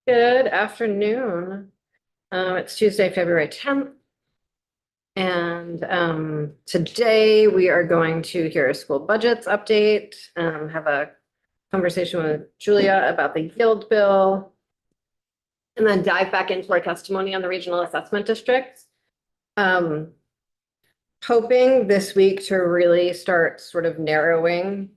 Good afternoon. It's Tuesday, February 10th. And today we are going to hear a school budgets update, have a conversation with Julia about the yield bill, and then dive back into our testimony on the regional assessment district. Hoping this week to really start sort of narrowing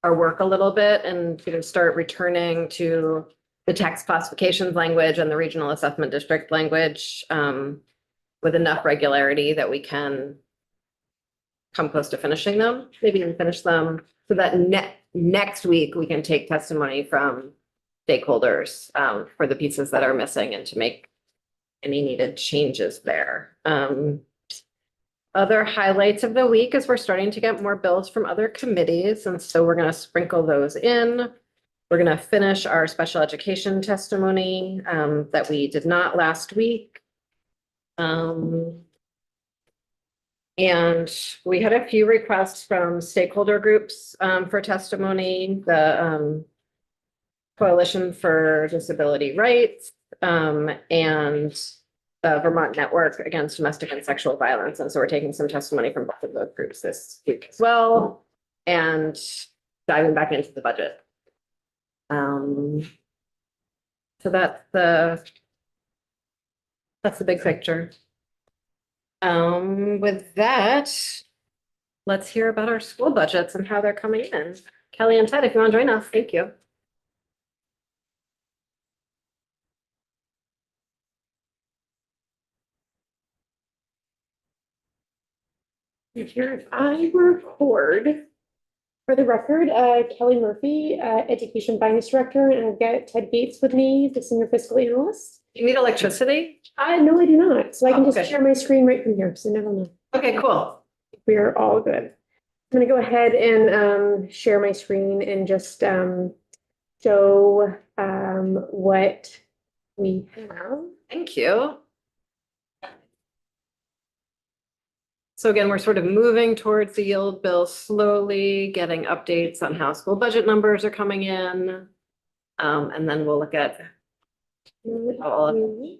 our work a little bit and start returning to the tax classifications language and the regional assessment district language with enough regularity that we can come close to finishing them, maybe even finish them so that next week we can take testimony from stakeholders for the pieces that are missing and to make any needed changes there. Other highlights of the week is we're starting to get more bills from other committees, and so we're going to sprinkle those in. We're going to finish our special education testimony that we did not last week. And we had a few requests from stakeholder groups for testimony, the Coalition for Disability Rights and the Vermont Network Against Domestic and Sexual Violence. And so we're taking some testimony from both of those groups this week as well, and diving back into the budget. So that's the big picture. With that, let's hear about our school budgets and how they're coming in. Kelly and Ted, if you want to join us, thank you. Here I record. For the record, Kelly Murphy, Education Finance Director, and I've got Ted Gates with me, the Senior Fiscal Analyst. You need electricity? No, I do not. So I can just okay. share my screen right from here, so never mind. Okay, cool. We are all good. I'm going to go ahead and share my screen and just show what we have. Thank you. So again, we're sort of moving towards the yield bill slowly, getting updates on how school budget numbers are coming in. And then we'll look at all of it.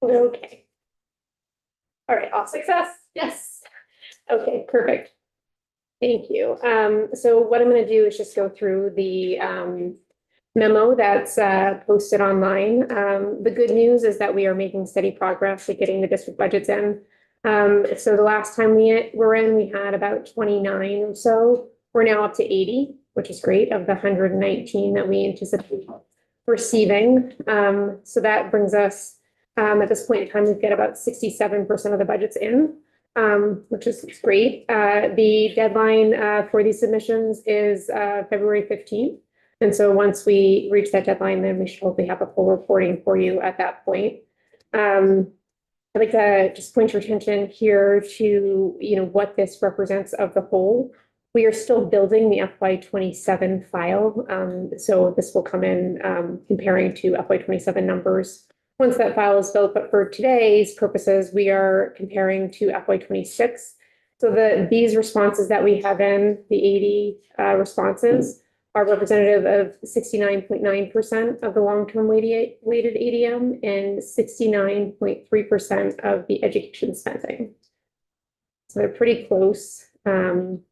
Okay. All right, all success. Yes. Okay, perfect. Thank you. So what I'm going to do is just go through the memo that's posted online. The good news is that we are making steady progress at getting the district budgets in. So the last time we were in, we had about 29 or so. We're now up to 80, which is great, of the 119 that we anticipate receiving. So that brings us at this point in time, we've got about 67% of the budgets in, which is great. The deadline for these submissions is February 15th. And so once we reach that deadline, then we should hopefully have a full reporting for you at that point. I'd like to just point your attention here to, what this represents of the whole. We are still building the FY27 file. So this will come in comparing to FY27 numbers once that file is built. But for today's purposes, we are comparing to FY26. So these responses that we have in, the 80 responses, are representative of 69.9% of the long-term weighted ADM and 69.3% of the education spending. So they're pretty close. And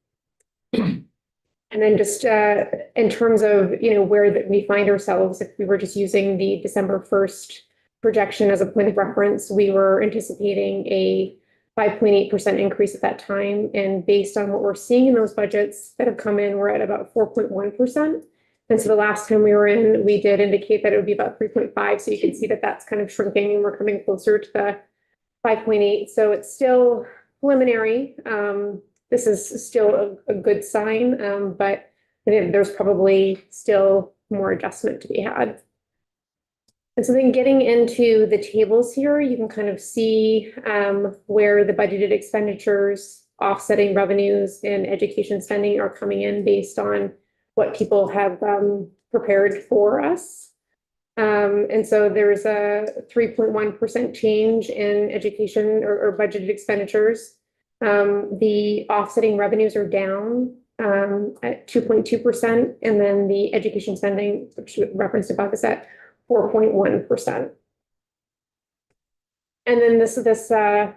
then just in terms of, where we find ourselves, if we were just using the December 1st projection as a point of reference, we were anticipating a 5.8% increase at that time. And based on what we're seeing in those budgets that have come in, we're at about 4.1%. And so the last time we were in, we did indicate that it would be about 3.5. So you can see that that's kind of shrinking and we're coming closer to the 5.8. So it's still preliminary. This is still a good sign, but there's probably still more adjustment to be had. And so then getting into the tables here, you can kind of see where the budgeted expenditures, offsetting revenues, and education spending are coming in based on what people have prepared for us. And so there's a 3.1% change in education or budgeted expenditures. The offsetting revenues are down at 2.2%, and then the education spending, which we referenced above, is at 4.1%. And then this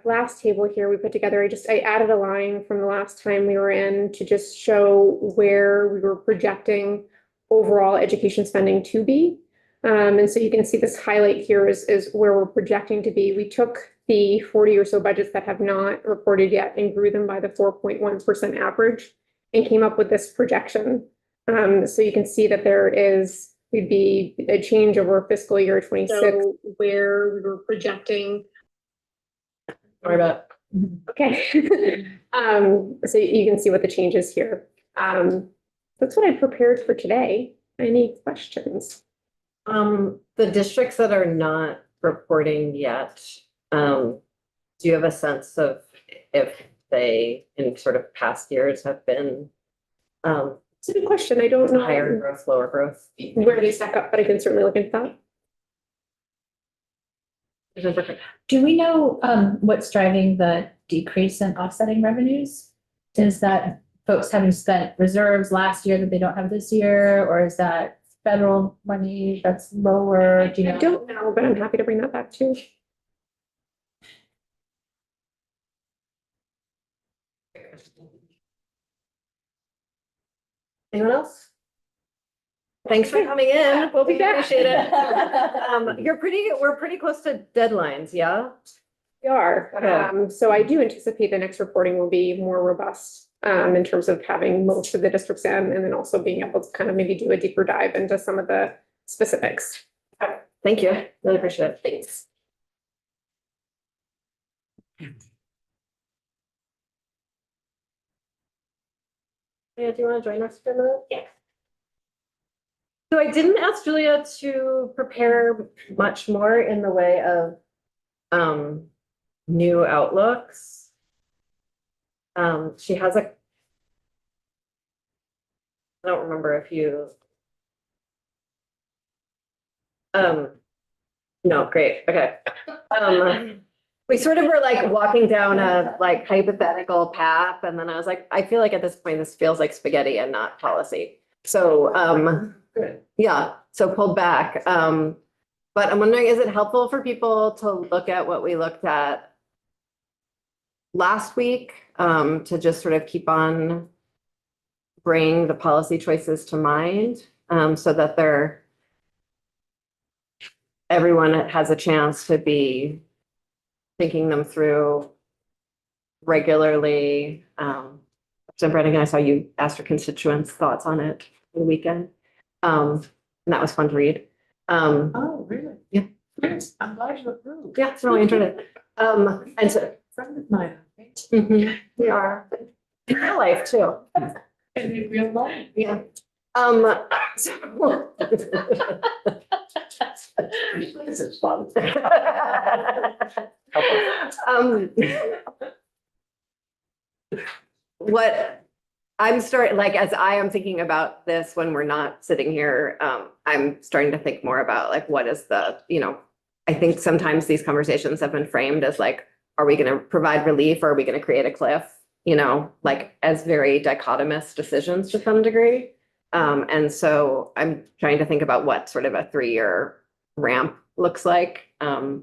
last table here we put together, I added a line from the last time we were in to just show where we were projecting overall education spending to be. And so you can see this highlight here is where we're projecting to be. We took the 40 or so budgets that have not reported yet and grew them by the 4.1% average and came up with this projection. So you can see that would be a change over fiscal year 26 where we were projecting. Sorry about. Okay. So you can see what the change is here. That's what I prepared for today. Any questions? The districts that are not reporting yet, do you have a sense of if they in sort of past years have been It's a good question. I don't know higher growth, lower growth? where they stack up, but I can certainly look into that. Do we know what's driving the decrease in offsetting revenues? Is that folks having spent reserves last year that they don't have this year, or is that federal money that's lower? Do you know? I don't know, but I'm happy to bring that back too. Anyone else? Thanks for coming in. We'll be back. Appreciate it. We're pretty close to deadlines, yeah? We are. Okay. So I do anticipate the next reporting will be more robust in terms of having most of the districts in, and then also being able to kind of maybe do a deeper dive into some of the specifics. Thank you. Really appreciate it. Thanks. Yeah, do you want to join us for a minute? Yeah. So I didn't ask Julia to prepare much more in the way of new outlooks. She has I don't remember if you no, great, okay. We sort of were like walking down a like hypothetical path, and then I was like, I feel like at this point this feels like spaghetti and not policy. So yeah, so pulled back. But I'm wondering, is it helpful for people to look at what we looked at last week, to just sort of keep on bring the policy choices to mind, so that everyone has a chance to be thinking them through regularly. So Brandon, I saw you asked your constituents' thoughts on it for the weekend. And that was fun to read. Oh, really? Yeah. Yes, I'm glad you approved. Yeah, so I enjoyed it. And so Friend of mine, right? we are in real life too. And in real life. Yeah. So This is fun. What I'm starting, like, as I am thinking about this when we're not sitting here, I'm starting to think more about like, what is I think sometimes these conversations have been framed as like, are we going to provide relief or are we going to create a cliff? Like as very dichotomous decisions to some degree. And so I'm trying to think about what sort of a 3-year ramp looks like, or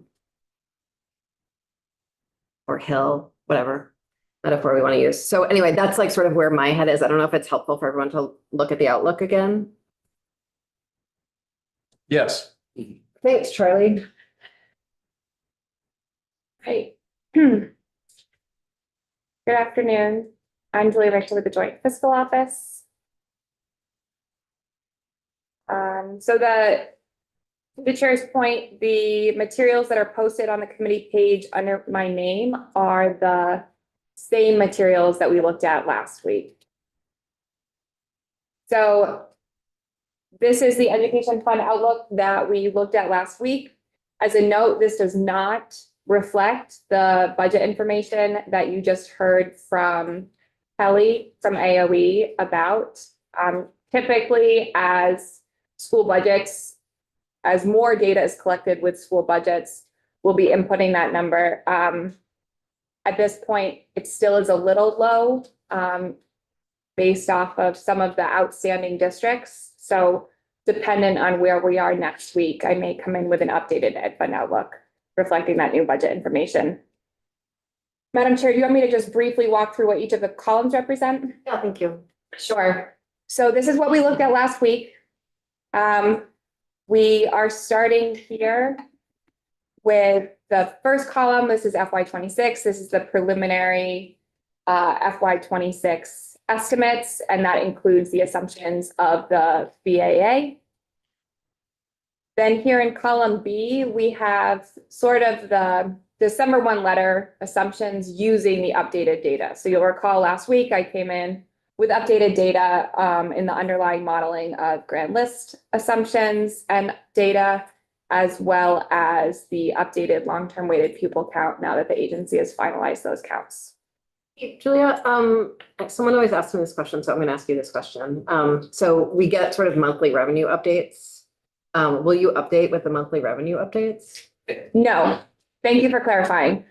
hill, whatever metaphor we want to use. So anyway, that's like sort of where my head is. I don't know if it's helpful for everyone to look at the outlook again. Yes. Thanks, Charlie. Right. Good afternoon. I'm Julia Richter with the Joint Fiscal Office. So to the chair's point, the materials that are posted on the committee page under my name are the same materials that we looked at last week. So this is the education fund outlook that we looked at last week. As a note, this does not reflect the budget information that you just heard from Kelly from AOE about. Typically, as school budgets, as more data is collected with school budgets, we'll be inputting that number. At this point, it still is a little low, based off of some of the outstanding districts. So dependent on where we are next week, I may come in with an updated Ed Fund outlook reflecting that new budget information. Madam Chair, do you want me to just briefly walk through what each of the columns represent? Yeah, thank you. Sure. So this is what we looked at last week. We are starting here with the first column. This is FY 26. This is the preliminary FY 26 estimates, and that includes the assumptions of the BAA. Then here in column B, we have sort of the December 1 letter assumptions using the updated data. So you'll recall last week I came in with updated data in the underlying modeling of grand list assumptions and data, as well as the updated long-term weighted pupil count now that the agency has finalized those counts. Julia, someone always asks me this question, so I'm gonna ask you this question. So we get sort of monthly revenue updates. Will you update with the monthly revenue updates? No, thank you for clarifying.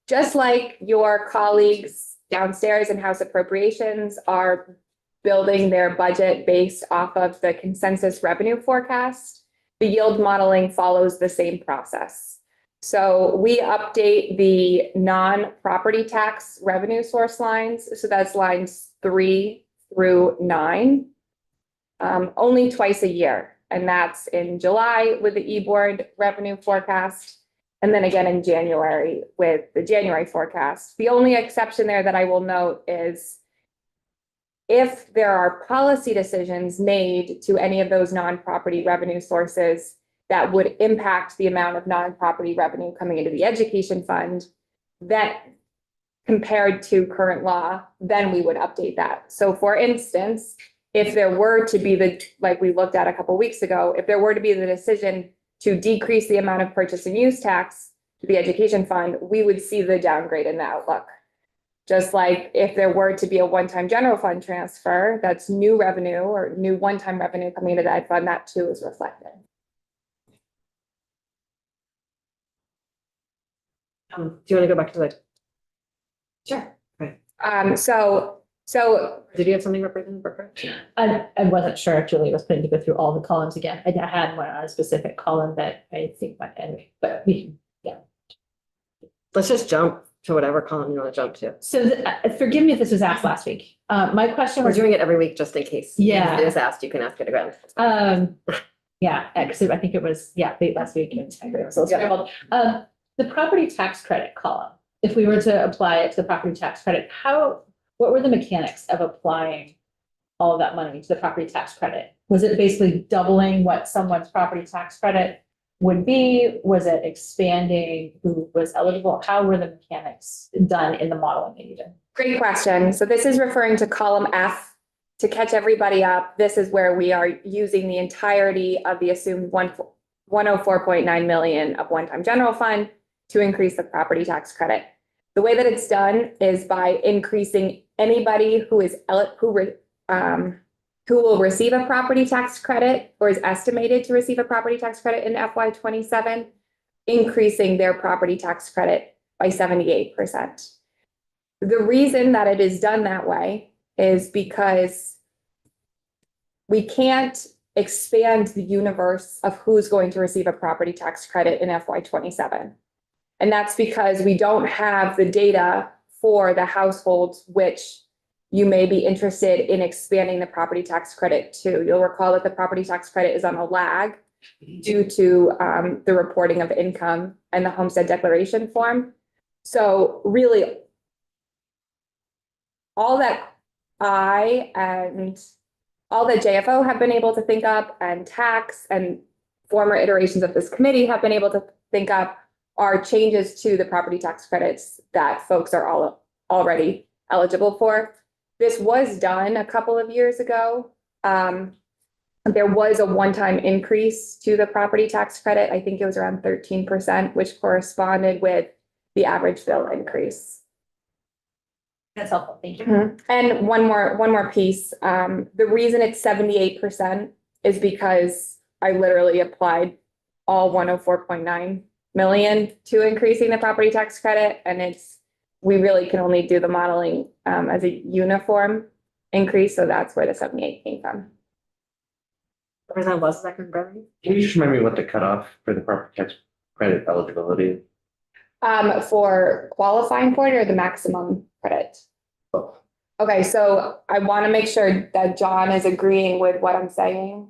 Just like your colleagues downstairs in House Appropriations are building their budget based off of the consensus revenue forecast, the yield modeling follows the same process. So we update the non-property tax revenue source lines. So that's lines 3 through 9, only twice a year. And that's in July with the e-board revenue forecast, and then again in January with the January forecast. The only exception there that I will note is if there are policy decisions made to any of those non-property revenue sources that would impact the amount of non-property revenue coming into the education fund, that compared to current law, then we would update that. So for instance, if there were to be like we looked at a couple weeks ago, if there were to be the decision to decrease the amount of purchase and use tax to the education fund, we would see the downgrade in the outlook. Just like if there were to be a one-time general fund transfer, that's new revenue or new one-time revenue coming into the ed fund, that too is reflected. Do you want to go back to the? Sure. Okay. So Did you have something represented, Brooke? I wasn't sure if Julie was planning to go through all the columns again. I had one on a specific column that I think might end, but we, yeah. Let's just jump to whatever column you want to jump to. So forgive me if this was asked last week. My question We're was, doing it every week just in case. Yeah. If it is asked, you can ask it again. yeah, because I think it was, late last week. So scrambled. The property tax credit column, if we were to apply it to the property tax credit, what were the mechanics of applying all of that money to the property tax credit? Was it basically doubling what someone's property tax credit would be? Was it expanding who was eligible? How were the mechanics done in the modeling that you did? great question. So this is referring to column F. To catch everybody up, this is where we are using the entirety of the assumed 104.9 million of one-time general fund to increase the property tax credit. The way that it's done is by increasing anybody who will receive a property tax credit or is estimated to receive a property tax credit in FY 27, increasing their property tax credit by 78%. The reason that it is done that way is because we can't expand the universe of who's going to receive a property tax credit in FY 27. And that's because we don't have the data for the households which you may be interested in expanding the property tax credit to. You'll recall that the property tax credit is on a lag due to the reporting of income and the homestead declaration form. So really, all that I and all that JFO have been able to think up and tax and former iterations of this committee have been able to think up are changes to the property tax credits that folks are all already eligible for. This was done a couple of years ago. There was a one-time increase to the property tax credit. I think it was around 13%, which corresponded with the average bill increase. That's helpful. Thank you. And one more piece. The reason it's 78% is because I literally applied all 104.9 million to increasing the property tax credit, and we really can only do the modeling as a uniform increase, so that's where the 78 came from. Representative was second, Brennan? Can you just remind me what the cutoff for the property tax credit eligibility is? For qualifying for it or the maximum credit? Both. Okay, so I want to make sure that John is agreeing with what I'm saying.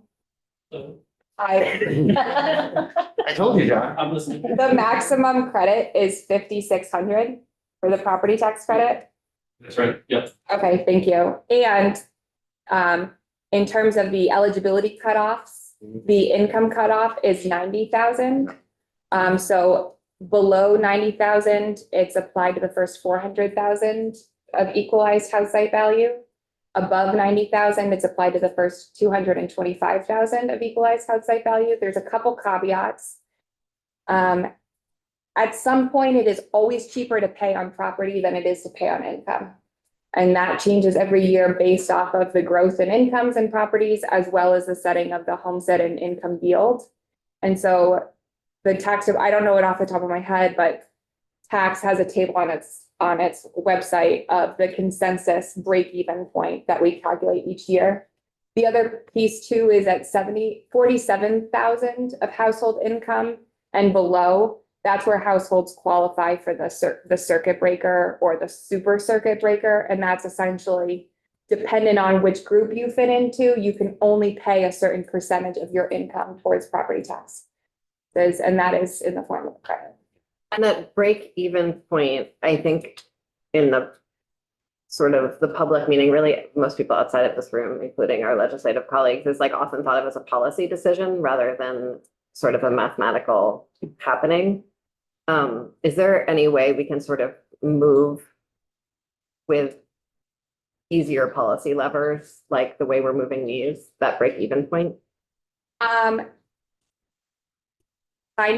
I, I told you, John. I'm listening. the maximum credit is 5,600 for the property tax credit. That's right, yep. Okay, thank you. And in terms of the eligibility cutoffs, the income cutoff is 90,000. So below 90,000, it's applied to the first 400,000 of equalized house site value. Above 90,000, it's applied to the first 225,000 of equalized house site value. There's a couple caveats. At some point, it is always cheaper to pay on property than it is to pay on income. And that changes every year based off of the growth in incomes and properties, as well as the setting of the homestead and income yield. And so the tax, I don't know it off the top of my head, but tax has a table on its website of the consensus break-even point that we calculate each year. The other piece too is at 47,000 of household income and below. That's where households qualify for the circuit breaker or the super circuit breaker. And that's essentially dependent on which group you fit into. You can only pay a certain percentage of your income towards property tax. And that is in the form of credit. And that break even point, I think in the sort of the public meaning, really most people outside of this room, including our legislative colleagues, is like often thought of as a policy decision rather than sort of a mathematical happening. Is there any way we can sort of move with easier policy levers, like the way we're moving these, that break even point? Kind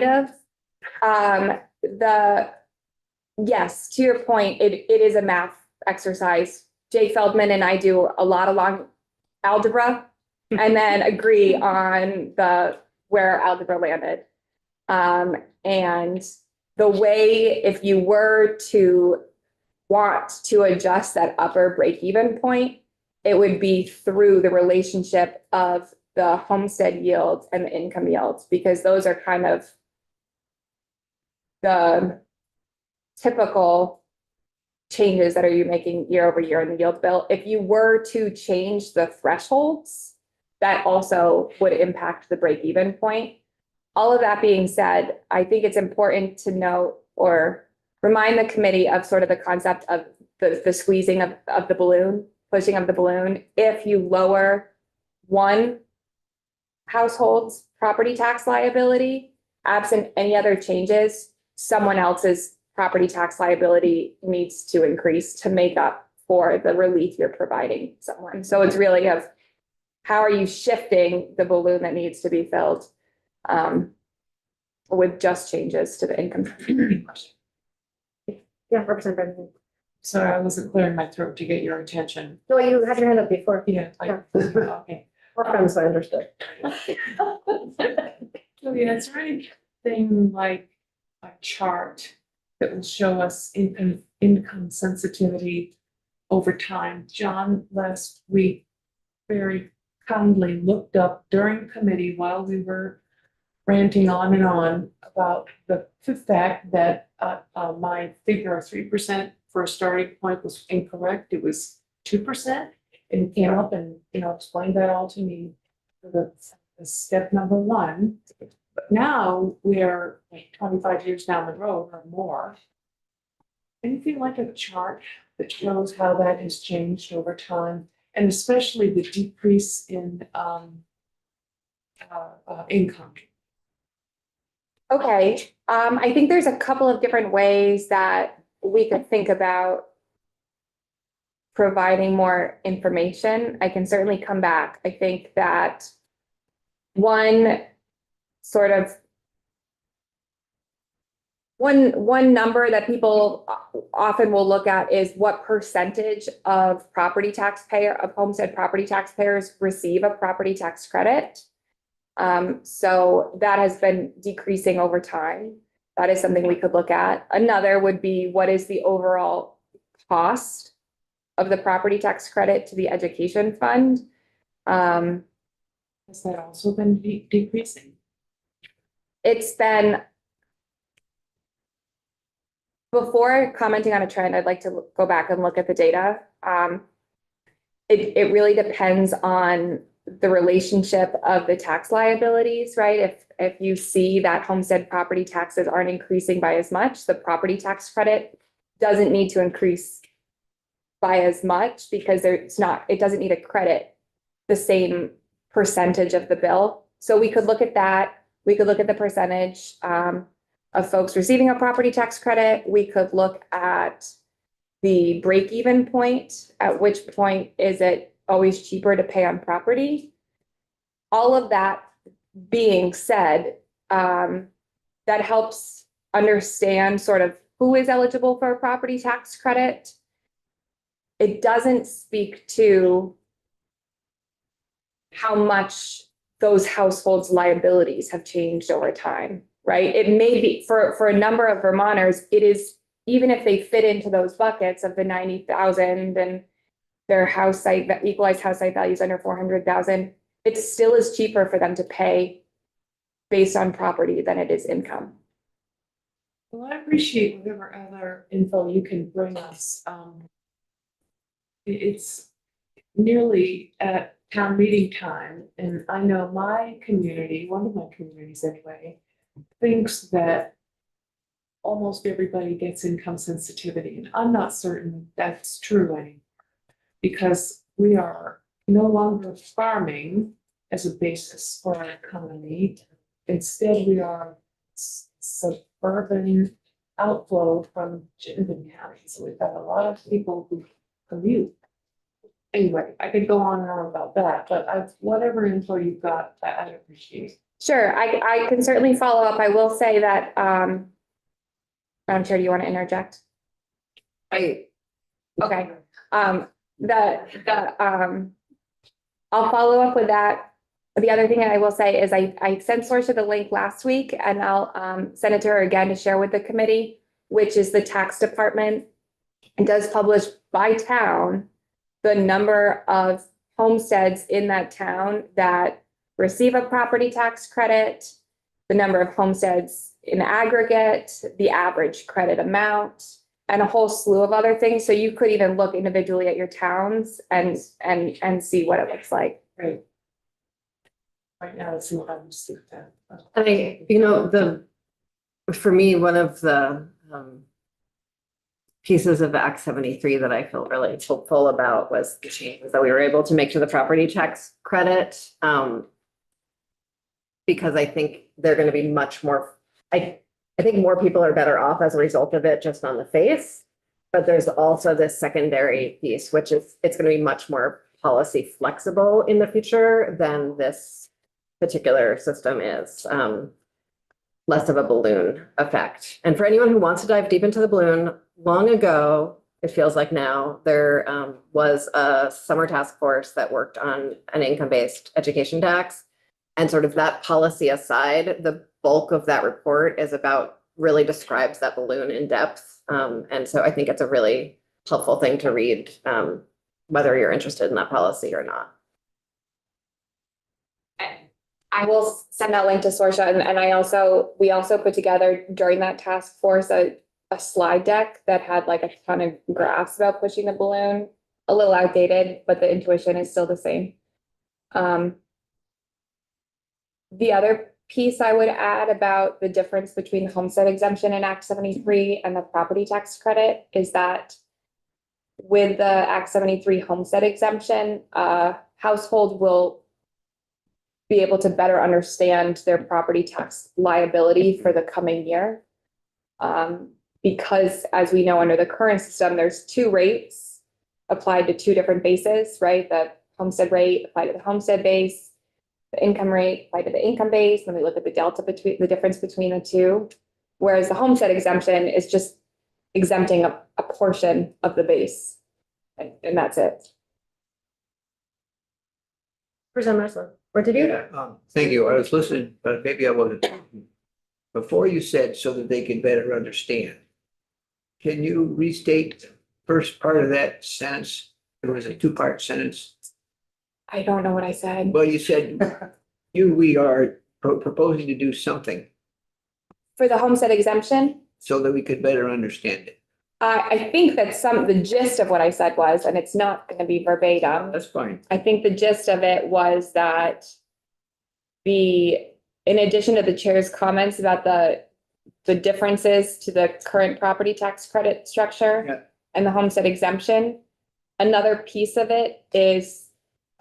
of. Yes, to your point, it is a math exercise. Jay Feldman and I do a lot along algebra and then agree on where algebra landed. And the way, if you were to want to adjust that upper break-even point, it would be through the relationship of the homestead yield and the income yields, because those are kind of the typical changes that you making year over year in the yield bill. If you were to change the thresholds, that also would impact the break-even point. All of that being said, I think it's important to note or remind the committee of sort of the concept of the squeezing of the balloon, pushing of the balloon. If you lower one household's property tax liability, absent any other changes, someone else's property tax liability needs to increase to make up for the relief you're providing someone. So it's really of how are you shifting the balloon that needs to be filled with just changes to the income. Yeah, Representative. Sorry, I wasn't clearing my throat to get your attention. No, you had your hand up before. Yeah. Okay. We're friends, so I understood. Julia, is there anything like a chart that will show us income sensitivity over time? John last week very kindly looked up during committee while we were ranting on and on about the fact that my figure of 3% for a starting point was incorrect. It was 2%. And he came up and, explained that all to me for the step number one. But now we're like 25 years down the road or more. Anything like a chart that shows how that has changed over time, and especially the decrease in income? Okay, I think there's a couple of different ways that we could think about providing more information. I can certainly come back. I think that one sort of One number that people often will look at is what percentage of homestead property taxpayers receive a property tax credit. So that has been decreasing over time. That is something we could look at. Another would be, what is the overall cost of the property tax credit to the education fund? Has that also been decreasing? It's been, before commenting on a trend, I'd like to go back and look at the data. It really depends on the relationship of the tax liabilities, right? If you see that homestead property taxes aren't increasing by as much, the property tax credit doesn't need to increase by as much because it doesn't need to credit the same percentage of the bill. So we could look at that. We could look at the percentage of folks receiving a property tax credit. We could look at the break-even point, at which point is it always cheaper to pay on property. All of that being said, that helps understand sort of who is eligible for a property tax credit. It doesn't speak to how much those households' liabilities have changed over time, right? It may be for a number of Vermonters, it is, even if they fit into those buckets of the 90,000 and their equalized house site values under 400,000, it still is cheaper for them to pay based on property than it is income. Well, I appreciate whatever other info you can bring us. It's nearly at town meeting time, and I know my community, one of my communities anyway, thinks that almost everybody gets income sensitivity, and I'm not certain that's true anymore. Because we are no longer farming as a basis for our economy. Instead, we are suburban outflow from Chittenden County. So we've got a lot of people who commute. Anyway, I could go on and on about that, but whatever info you've got, I'd appreciate. Sure, I can certainly follow up. I will say that, Madam Chair, do you want to interject? Okay. I'll follow up with that. The other thing that I will say is I sent Sorcha the link last week, and I'll send it to her again to share with the committee, which is the tax department. It does publish by town the number of homesteads in that town that receive a property tax credit, the number of homesteads in aggregate, the average credit amount, and a whole slew of other things. So you could even look individually at your towns and see what it looks like. Right. Right now, it's not understood that. I think, for me, one of the pieces of Act 73 that I feel really hopeful about was the changes that we were able to make to the property tax credit. Because I think they're going to be much more, I think more people are better off as a result of it just on the face. But there's also this secondary piece, which is it's going to be much more policy flexible in the future than this particular system is. Less of a balloon effect. And for anyone who wants to dive deep into the balloon, long ago, it feels like now, there was a summer task force that worked on an income-based education tax. And sort of that policy aside, the bulk of that report is about, really describes that balloon in depth. And so I think it's a really helpful thing to read, whether you're interested in that policy or not. I will send that link to Sorcha, and we also put together during that task force a slide deck that had like a ton of graphs about pushing the balloon. A little outdated, but the intuition is still the same. The other piece I would add about the difference between the homestead exemption in Act 73 and the property tax credit is that with the Act 73 homestead exemption, household will be able to better understand their property tax liability for the coming year. Because as we know, under the current system, there's two rates applied to two different bases, right? The homestead rate applied to the homestead base, the income rate applied to the income base. Then we look at the delta between the difference between the two. Whereas the homestead exemption is just exempting a portion of the base. And that's it. Present Russell, what did you? Thank you. I was listening, but maybe I wasn't. Before you said so that they can better understand. Can you restate the first part of that sentence? It was a two-part sentence. I don't know what I said. Well, you said we are proposing to do something For the homestead exemption, so that we could better understand it. I think that the gist of what I said was, and it's not going to be verbatim. That's fine. I think the gist of it was that in addition to the chair's comments about the differences to the current property tax credit Yeah. structure and the homestead exemption, another piece of it is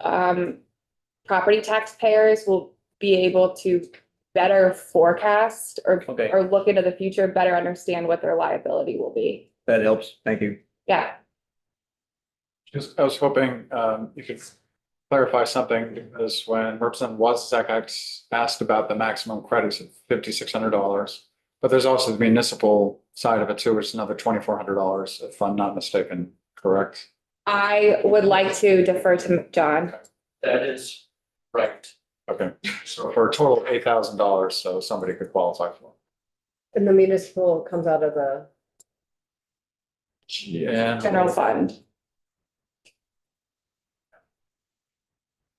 property taxpayers will be able to better forecast Okay. or look into the future, better understand what their liability will be. That helps. Thank you. Yeah. Just, I was hoping you could clarify something, because when Representative Wozniak asked about the maximum credits of $5,600, but there's also the municipal side of it too, which is another $2,400, if I'm not mistaken, correct? I would like to defer to John. That is right. Okay, so for a total of $8,000, so somebody could qualify for. And the municipal comes out of the. Yeah. General fund.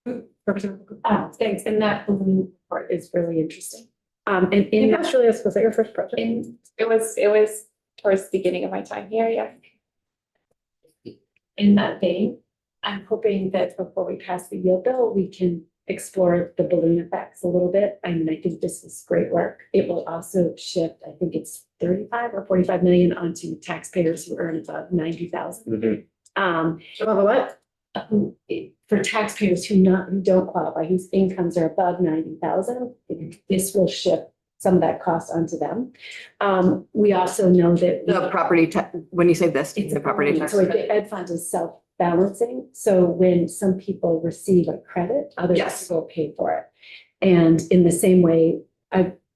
Thanks, and that balloon part is really interesting. And in that, Julius, was that your first project? It was towards the beginning of my time here, yeah. in that vein, I'm hoping that before we pass the yield bill, we can explore the balloon effects a little bit. I mean, I think this is great work. It will also shift, I think it's 35 or 45 million onto taxpayers who earn above 90,000. What? For taxpayers who don't qualify, whose incomes are above 90,000, this will shift some of that cost onto them. We also know that. The property, when you say this, It's the property tax. So the ed fund is self-balancing. So when some people receive a credit, others Yes. will pay for it. And in the same way,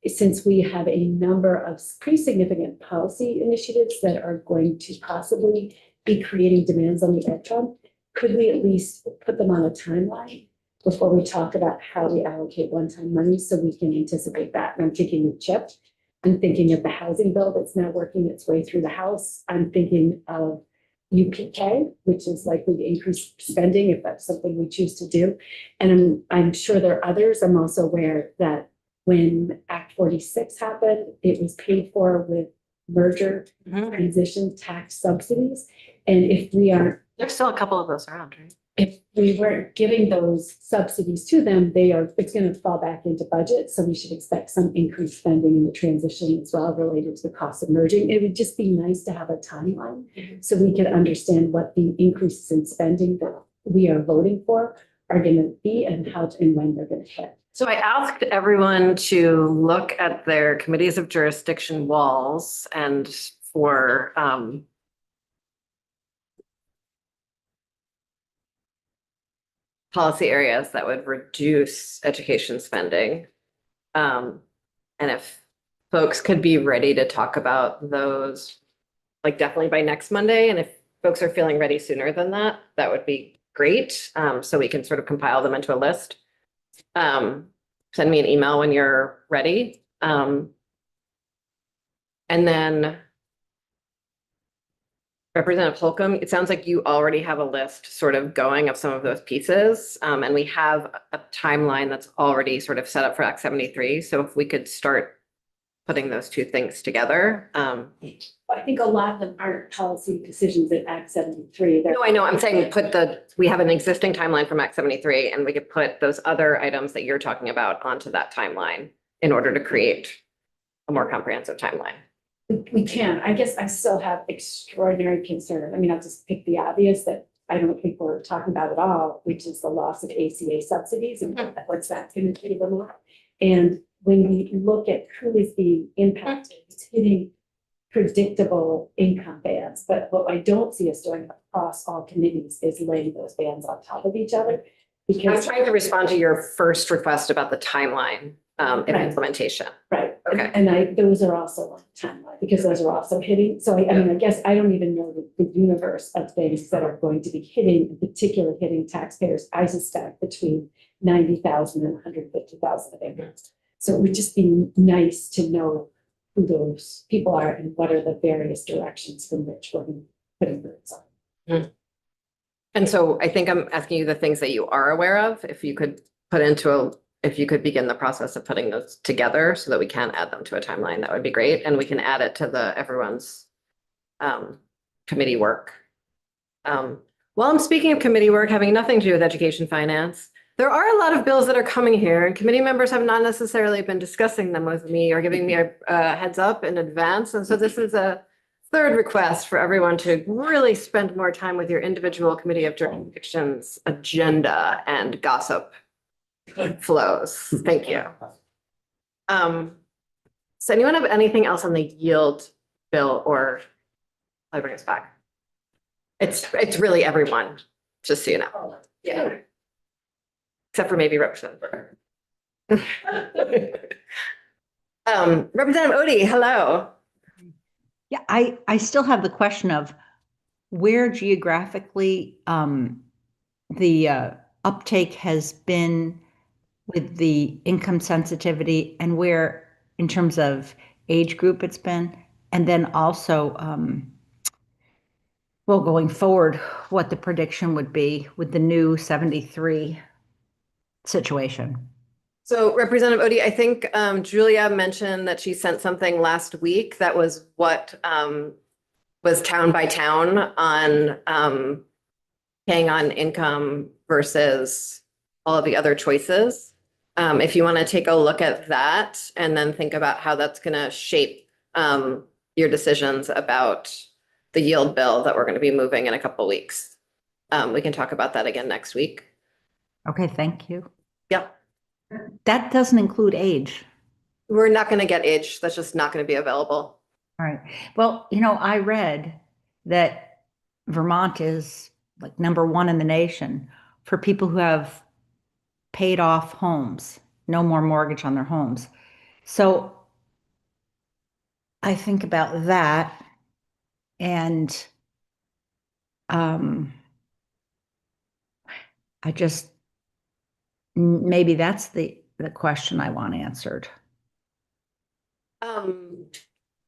since we have a number of pretty significant policy initiatives that are going to possibly be creating demands on the ed fund, could we at least put them on a timeline before we talk about how we allocate one-time money so we can anticipate that? And I'm thinking of CHIP. I'm thinking of the housing bill that's now working its way through the House. I'm thinking of UPK, which is likely to increase spending if that's something we choose to do. And I'm sure there are others. I'm also aware that when Act 46 happened, it was paid for with merger transition tax subsidies. And if we aren't There's still a couple of those around, right? if we weren't giving those subsidies to them, it's going to fall back into budget. So we should expect some increased spending in the transition as well related to the cost of merging. It would just be nice to have a timeline so we can understand what the increases in spending that we are voting for are going to be and and when they're going to hit. So I asked everyone to look at their committees of jurisdiction walls and for policy areas that would reduce education spending. And if folks could be ready to talk about those, like definitely by next Monday, and if folks are feeling ready sooner than that, that would be great. So we can sort of compile them into a list. Send me an email when you're ready. And then Representative Holcomb, it sounds like you already have a list sort of going of some of those pieces. And we have a timeline that's already sort of set up for Act 73. So if we could start putting those two things together. I think a lot of them aren't policy decisions at Act 73. No, I know. I'm saying we have an existing timeline from Act 73 and we could put those other items that you're talking about onto that timeline in order to create a more comprehensive timeline. We can. I guess I still have extraordinary concern. I mean, I'll just pick the obvious that I don't think we're talking about at all, which is the loss of ACA subsidies and what's that going to do them more. And when we look at who is being impacted, it's hitting predictable income bands. But what I don't see us doing across all committees is laying those bands on top of each other. I'm trying to respond to your first request about the timeline of implementation. Right. Okay. And those are also on the timeline, because those are also hitting, so I mean, I guess I don't even know the universe of things that are going to be hitting, in particular hitting taxpayers, I suspect between 90,000 and 150,000 of increase. So it would just be nice to know who those people are and what are the various directions from which we're putting those on. And so I think I'm asking you the things that you are aware of, if you could if you could begin the process of putting those together so that we can add them to a timeline, that would be great. And we can add it to everyone's committee work. While I'm speaking of committee work, having nothing to do with education finance, there are a lot of bills that are coming here and committee members have not necessarily been discussing them with me or giving me a heads up in advance. And so this is a third request for everyone to really spend more time with your individual committee of jurisdictions agenda and gossip flows. Thank you. Does anyone have anything else on the yield bill, or I bring us back? It's really everyone, just so you know. Yeah. Except for maybe Representative. Representative Odie, hello. Yeah, I still have the question of where geographically the uptake has been with the income sensitivity, and where in terms of age group it's been, and then also well, going forward, what the prediction would be with the new 73 situation. So Representative Odie, I think Julia mentioned that she sent something last week that was what was town by town on paying on income versus all of the other choices. If you want to take a look at that and then think about how that's going to shape your decisions about the yield bill that we're going to be moving in a couple of weeks. We can talk about that again next week. Okay, thank you. Yep. That doesn't include age. We're not going to get age. That's just not going to be available. All right. Well, you know, I read that Vermont is like #1 in the nation for people who have paid off homes, no more mortgage on their homes. So I think about that, and I just, maybe that's the question I want answered.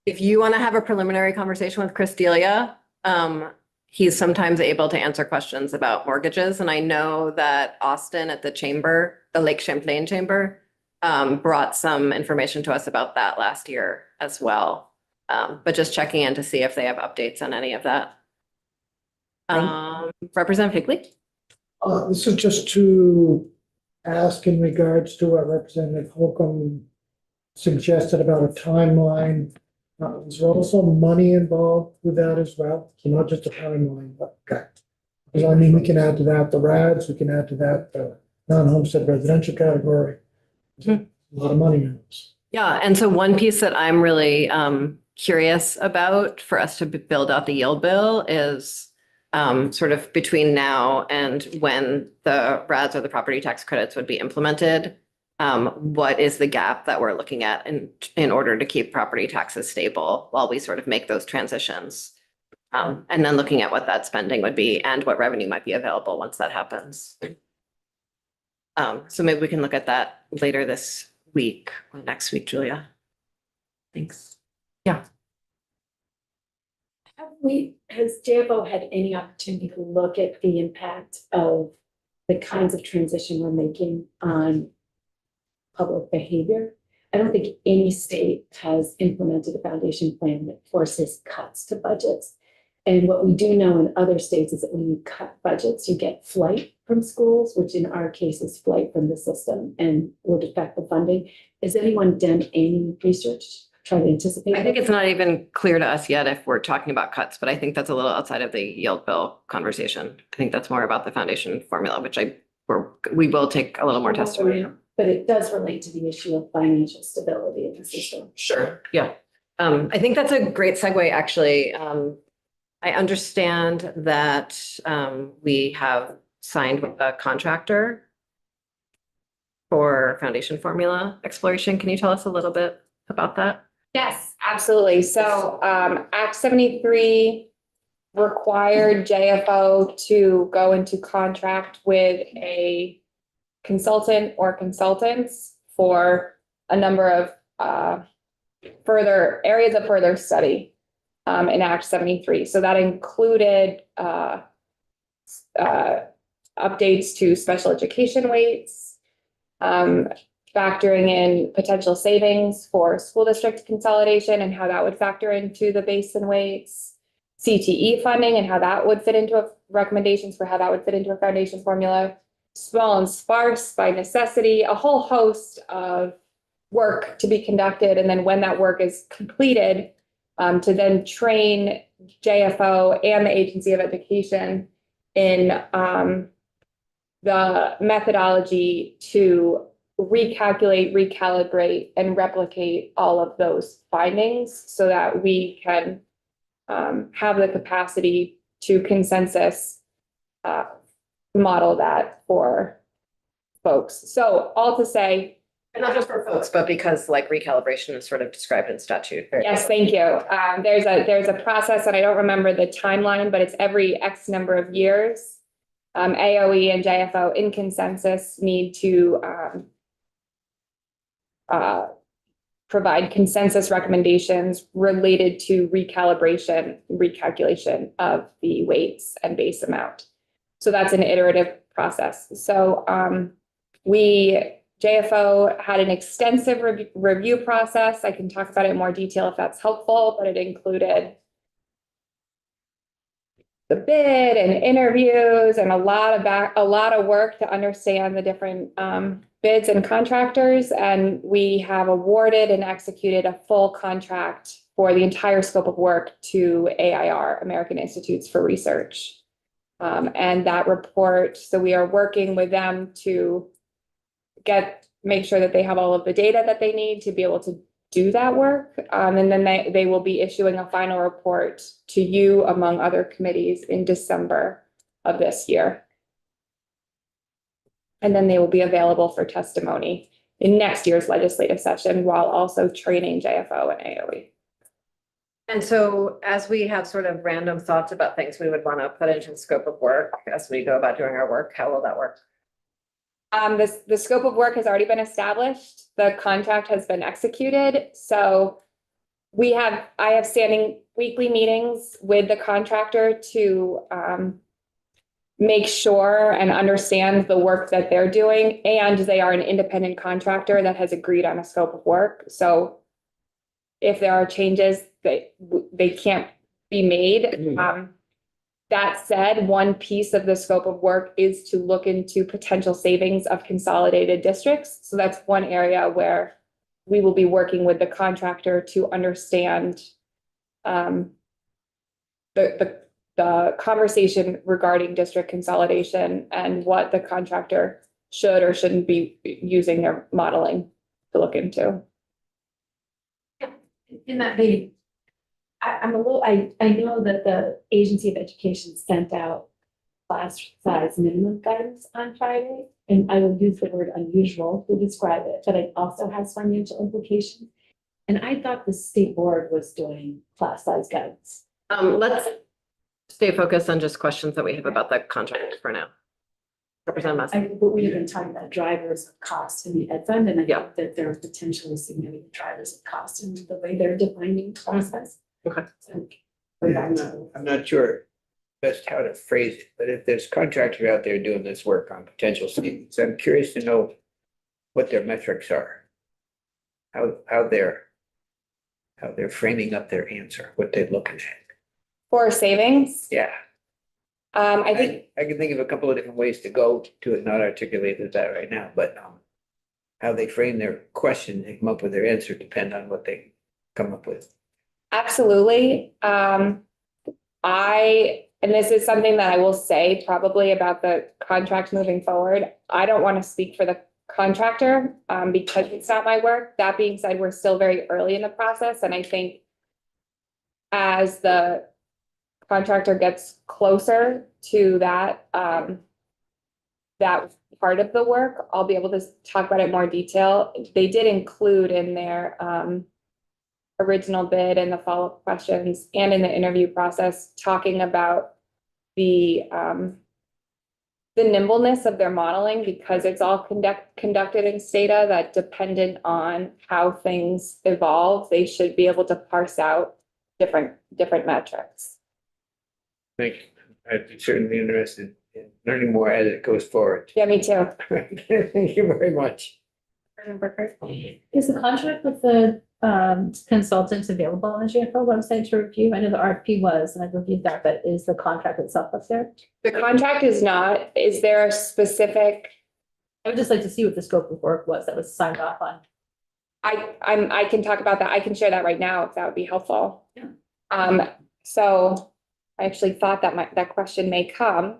If you want to have a preliminary conversation with Chris Delia, he's sometimes able to answer questions about mortgages. And I know that Austin at the chamber, the Lake Champlain Chamber, brought some information to us about that last year as well. But just checking in to see if they have updates on any of that. Representative Higley? This is just to ask in regards to what Representative Holcomb suggested about a timeline. Is there also money involved with that as well? So not just a timeline, but okay. Because I mean, we can add to that the RADs, we can add to that the non-homestead residential category. A lot of money in this. Yeah, and so one piece that I'm really curious about for us to build out the yield bill is sort of between now and when the RADs or the property tax credits would be implemented. What is the gap that we're looking at in order to keep property taxes stable while we sort of make those transitions? And then looking at what that spending would be and what revenue might be available once that happens. So maybe we can look at that later this week or next week, Julia. Thanks. Yeah. Has JFO had any opportunity to look at the impact of the kinds of transition we're making on public behavior? I don't think any state has implemented a foundation plan that forces cuts to budgets. And what we do know in other states is that when you cut budgets, you get flight from schools, which in our case is flight from the system and would affect the funding. Has anyone done any research, try to anticipate? I think it's not even clear to us yet if we're talking about cuts, but I think that's a little outside of the yield bill conversation. I think that's more about the foundation formula, which we will take a little more testimony. But it does relate to the issue of financial stability in the system. Sure. Yeah. I think that's a great segue, actually. I understand that we have signed with a contractor for foundation formula exploration. Can you tell us a little bit about that? Yes, absolutely. So Act 73 required JFO to go into contract with a consultant or consultants for a number of further areas of further study in Act 73. So that included updates to special education weights, factoring in potential savings for school district consolidation and how that would factor into the basin weights, CTE funding and how that would fit into recommendations for how that would fit into a foundation formula, small and sparse by necessity, a whole host of work to be conducted. And then when that work is completed, to then train JFO and the Agency of Education in the methodology to recalculate, recalibrate, and replicate all of those findings so that we can have the capacity to consensus model that for folks. So all to say, And not just for folks, but because like recalibration is sort of described in statute. yes, thank you. There's a process, and I don't remember the timeline, but it's every X number of years. AOE and JFO in consensus need to provide consensus recommendations related to recalculation of the weights and base amount. So that's an iterative process. So JFO had an extensive review process. I can talk about it in more detail if that's helpful, but it included the bid and interviews and a lot of work to understand the different bids and contractors. And we have awarded and executed a full contract for the entire scope of work to AIR, American Institutes for Research. And that report, so we are working with them to make sure that they have all of the data that they need to be able to do that work. And then they will be issuing a final report to you, among other committees, in December of this year. And then they will be available for testimony in next year's legislative session while also training JFO and AOE. And so as we have sort of random thoughts about things we would want to put into the scope of work as we go about doing our work, how will that work? The scope of work has already been established. The contract has been executed. So I have standing weekly meetings with the contractor to make sure and understand the work that they're doing. And they are an independent contractor that has agreed on a scope of work. So if there are changes, they can't be made. That said, one piece of the scope of work is to look into potential savings of consolidated districts. So that's one area where we will be working with the contractor to understand the conversation regarding district consolidation and what the contractor should or shouldn't be using their modeling to look into. In that vein, I know that the Agency of Education sent out class size minimum guidance on Friday, and I will use the word unusual to describe it, but it also has financial implications. And I thought the state board was doing class size guidance. Let's stay focused on just questions that we have about the contract for now. Representative Massey. But we've been talking about drivers of cost in the ed fund, and I Yeah. think that there are potentially significant drivers of cost in the way they're defining class size. Okay. So, I'm not sure best how to phrase it, but if there's contractors out there doing this work on potential savings, I'm curious to know what their metrics are. How they're framing up their answer, what they're looking at. For savings, Yeah, I think I can think of a couple of different ways to go to it, not articulated that right now, but how they frame their question and come up with their answer depend on what they come up with. absolutely. And this is something that I will say probably about the contract moving forward. I don't want to speak for the contractor because it's not my work. That being said, we're still very early in the process. And I think as the contractor gets closer to that, that part of the work, I'll be able to talk about it in more detail. They did include in their original bid and the follow-up questions and in the interview process, talking about the nimbleness of their modeling, because it's all conducted in Stata, that dependent on how things evolve, they should be able to parse out different metrics. Thank you. I'd be certainly interested in learning more as it goes forward. Yeah, me too. Thank you very much. Is the contract with the consultants available on the GFL website to review? I know the RFP was, and I reviewed that, but is the contract itself up there? The contract is not, is there a specific, I would just like to see what the scope of work was that was signed off on. I can talk about that. I can share that right now if that would be helpful. Yeah. So I actually thought that that question may come.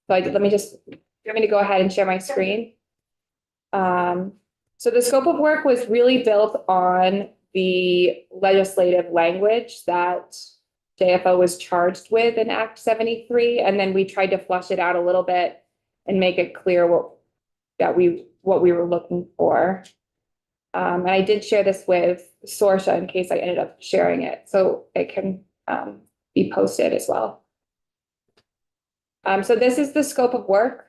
So let me just, you want me to go ahead and share my screen? So the scope of work was really built on the legislative language that JFO was charged with in Act 73. And then we tried to flush it out a little bit and make it clear what we were looking for. And I did share this with Sorsha in case I ended up sharing it, so it can be posted as well. So this is the scope of work.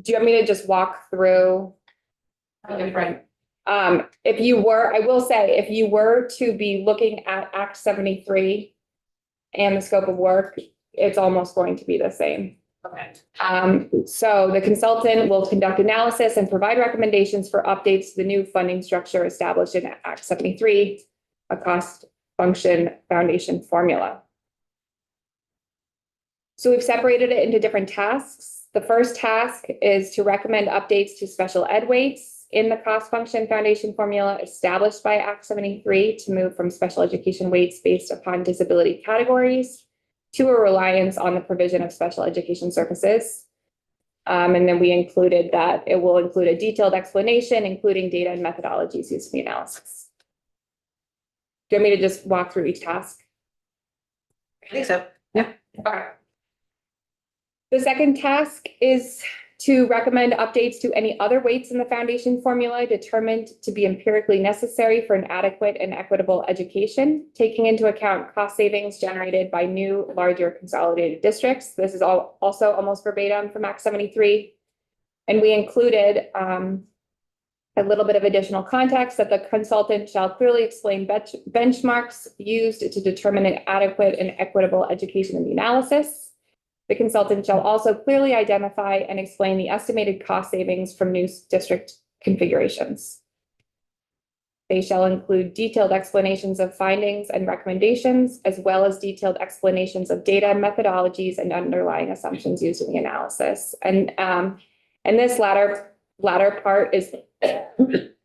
Do you want me to just walk through the different? If you were, I will say, if you were to be looking at Act 73 and the scope of work, it's almost going to be the same. Okay. So the consultant will conduct analysis and provide recommendations for updates to the new funding structure established in Act 73, a cost function foundation formula. So we've separated it into different tasks. The first task is to recommend updates to special ed weights in the cost function foundation formula established by Act 73 to move from special education weights based upon disability categories to a reliance on the provision of special education services. And then we included that it will include a detailed explanation, including data and methodologies used in the analysis. Do you want me to just walk through each task? I think so. Yeah. Okay. The second task is to recommend updates to any other weights in the foundation formula determined to be empirically necessary for an adequate and equitable education, taking into account cost savings generated by new, larger consolidated districts. This is also almost verbatim from Act 73. And we included a little bit of additional context that the consultant shall clearly explain benchmarks used to determine an adequate and equitable education in the analysis. The consultant shall also clearly identify and explain the estimated cost savings from new district configurations. They shall include detailed explanations of findings and recommendations, as well as detailed explanations of data, methodologies, and underlying assumptions used in the analysis. And this latter part is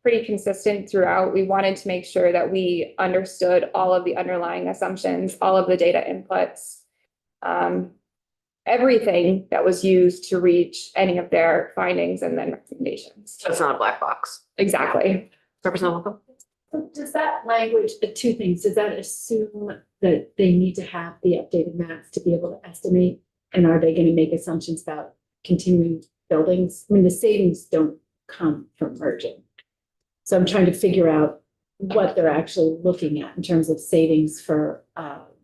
pretty consistent throughout. We wanted to make sure that we understood all of the underlying assumptions, all of the data inputs, everything that was used to reach any of their findings and then recommendations. So it's not a black box. Exactly. Representative. So does that language, two things, does that assume that they need to have the updated maps to be able to estimate? And are they going to make assumptions about continuing buildings? I mean, the savings don't come from merging. So I'm trying to figure out what they're actually looking at in terms of savings for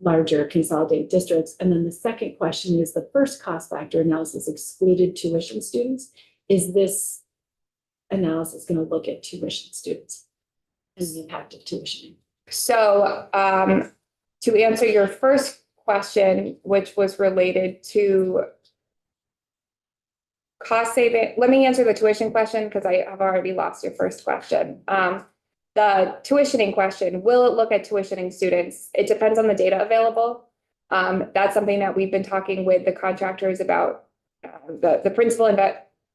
larger consolidated districts. And then the second question is, the first cost factor analysis excluded tuition students. Is this analysis going to look at tuition students and the impact of tuition? So to answer your first question, which was related to cost saving, let me answer the tuition question because I have already lost your first question. The tuitioning question, will it look at tuitioning students? It depends on the data available. That's something that we've been talking with the contractors about. The principal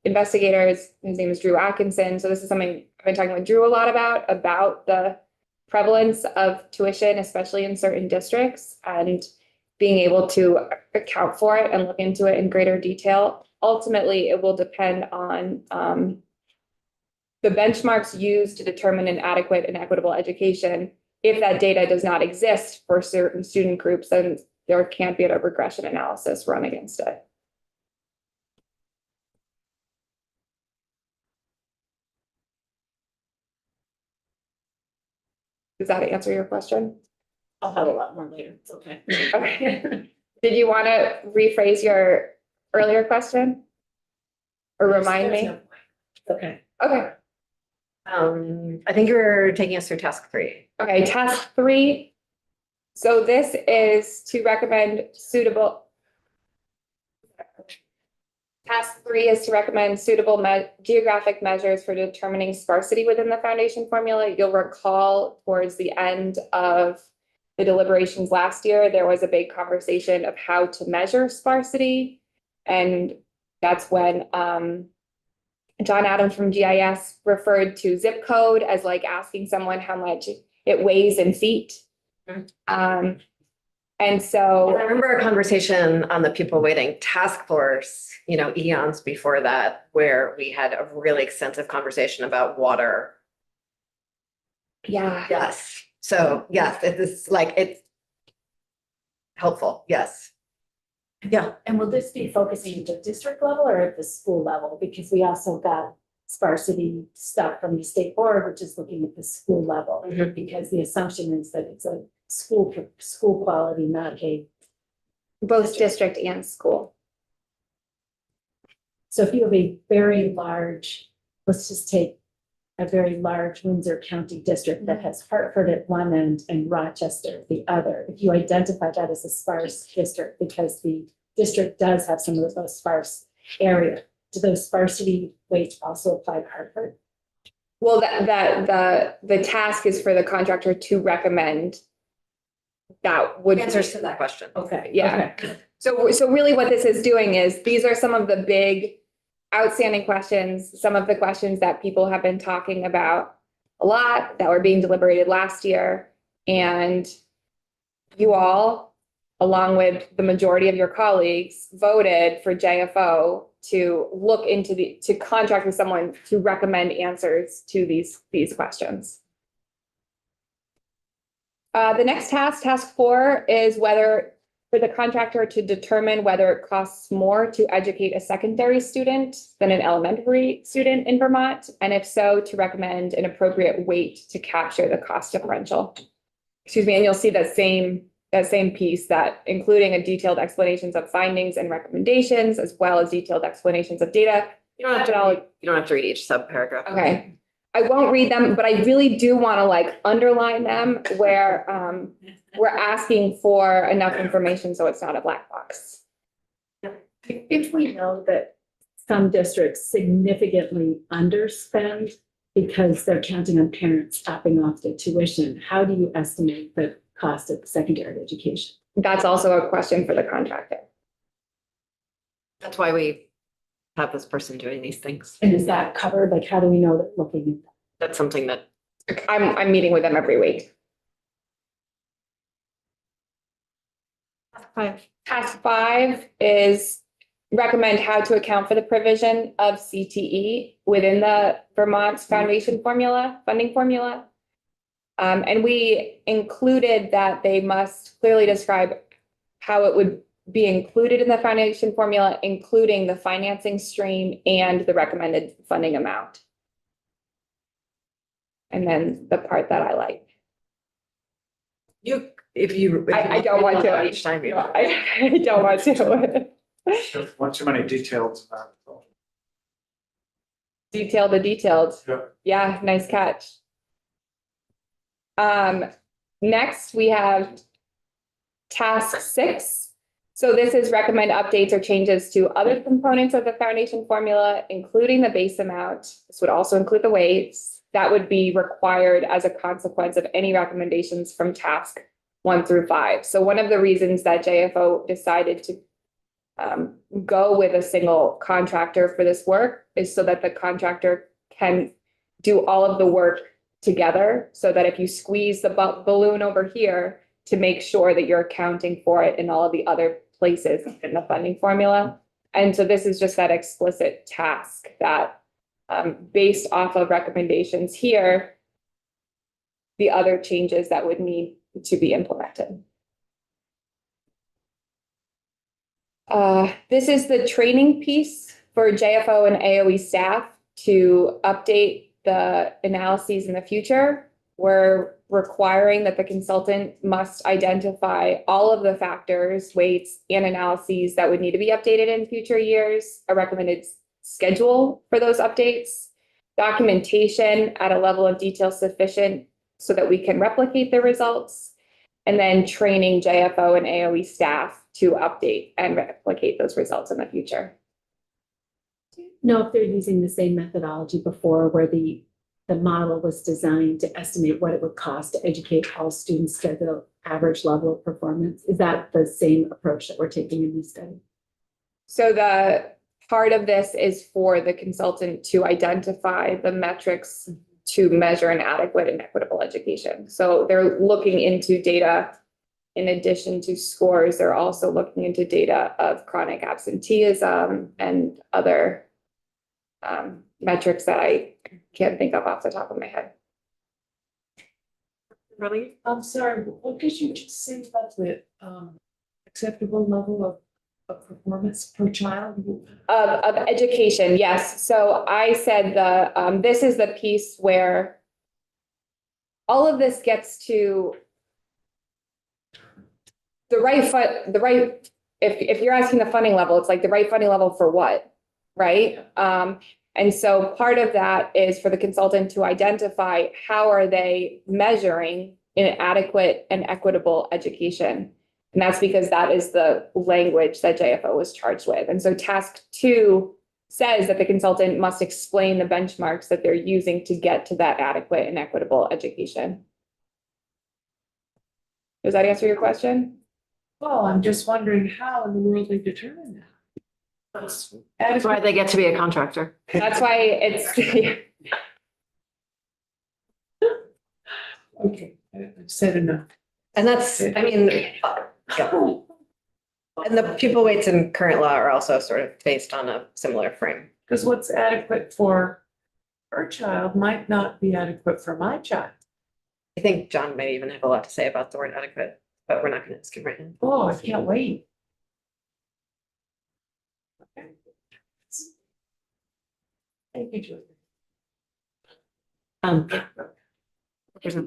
investigators, his name is Drew Atkinson. So this is something I've been talking with Drew a lot about the prevalence of tuition, especially in certain districts, and being able to account for it and look into it in greater detail. Ultimately, it will depend on the benchmarks used to determine an adequate and equitable education. If that data does not exist for certain student groups, then there can't be a regression analysis run against it. Does that answer your question? I'll have a lot more later. It's okay. Okay. Did you want to rephrase your earlier question? Or remind There's me? no point. Okay. Okay, I think you're taking us through task 3. okay, task 3. So this is to recommend suitable. Task 3 is to recommend suitable geographic measures for determining sparsity within the foundation formula. You'll recall towards the end of the deliberations last year, there was a big conversation of how to measure sparsity. And that's when John Adams from GIS referred to zip code as like asking someone how much it weighs in feet. And I so, remember a conversation on the People Waiting Task Force, eons before that, where we had a really extensive conversation about water. yeah. Yes. So yes, it is like, it's helpful. Yes. Yeah. And will this be focusing at the district level or at the school level? Because we also got sparsity stuff from the state board, which is looking at the school level. Mhm. Because the assumption is that it's a school quality, not a. Both district and school. So if you have a very large, let's just take a very large Windsor County district that has Hartford at one end and Rochester at the other. If you identify that as a sparse district, because the district does have some of the most sparse area, do those sparsity weights also apply to Hartford? Well, the task is for the contractor to recommend that would. Answers to that question. Okay. Yeah. Okay. So really what this is doing is, these are some of the big outstanding questions, some of the questions that people have been talking about a lot, that were being deliberated last year. And you all, along with the majority of your colleagues, voted for JFO to look into to contract with someone to recommend answers to these questions. The next task 4, is whether for the contractor to determine whether it costs more to educate a secondary student than an elementary student in Vermont, and if so, to recommend an appropriate weight to capture the cost differential. Excuse me, and you'll see that same piece, that including a detailed explanations of findings and recommendations, as well as detailed explanations of data. You don't have to read each subparagraph. Okay. I won't read them, but I really do want to underline them where we're asking for enough information so it's not a black box. If we know that some districts significantly underspend because they're counting on parents topping off the tuition, how do you estimate the cost of secondary education? That's also a question for the contractor. That's why we have this person doing these things. And is that covered? Like, how do we know that looking at that? That's something that, I'm meeting with them every week. Task 5 is recommend how to account for the provision of CTE within the Vermont Foundation formula, funding formula. And we included that they must clearly describe how it would be included in the foundation formula, including the financing stream and the recommended funding amount. And then the part that I like. I don't want to. Each time you. I don't want to. There's one too many details. Detailed the detailed. Yeah. Yeah, nice catch. Next we have task 6. So this is recommend updates or changes to other components of the foundation formula, including the base amount. This would also include the weights that would be required as a consequence of any recommendations from task 1 through 5. So one of the reasons that JFO decided to go with a single contractor for this work is so that the contractor can do all of the work together, so that if you squeeze the balloon over here, to make sure that you're accounting for it in all of the other places in the funding formula. And so this is just that explicit task that based off of recommendations here, the other changes that would need to be implemented. This is the training piece for JFO and AOE staff to update the analyses in the future. we're requiring that the consultant must identify all of the factors, weights, and analyses that would need to be updated in future years, a recommended schedule for those updates, documentation at a level of detail sufficient so that we can replicate the results, and then training JFO and AOE staff to update and replicate those results in the future. Know if they're using the same methodology before where the model was designed to estimate what it would cost to educate all students to the average level of performance? Is that the same approach that we're taking in this study? So the part of this is for the consultant to identify the metrics to measure an adequate and equitable education. So they're looking into data in addition to scores. They're also looking into data of chronic absenteeism and other metrics that I can't think of off the top of my head. Really? I'm sorry, what did you just say about the acceptable level of performance per child? Of education, yes. So I said this is the piece where all of this gets to the right, if you're asking the funding level, it's like the right funding level for what, right? And so part of that is for the consultant to identify how are they measuring an adequate and equitable education. And that's because that is the language that JFO was charged with. And so task 2 says that the consultant must explain the benchmarks that they're using to get to that adequate and equitable education. Does that answer your question? Well, I'm just wondering how in the world they determine that. That's why they get to be a contractor. That's why it's, Okay, I've said enough. And that's, I mean, yeah. And the pupil weights in current law are also sort of based on a similar frame. Because what's adequate for her child might not be adequate for my child. I think John may even have a lot to say about the word adequate, but we're not going to ask him right now. Oh, I can't wait. Okay. Thank you, Julie.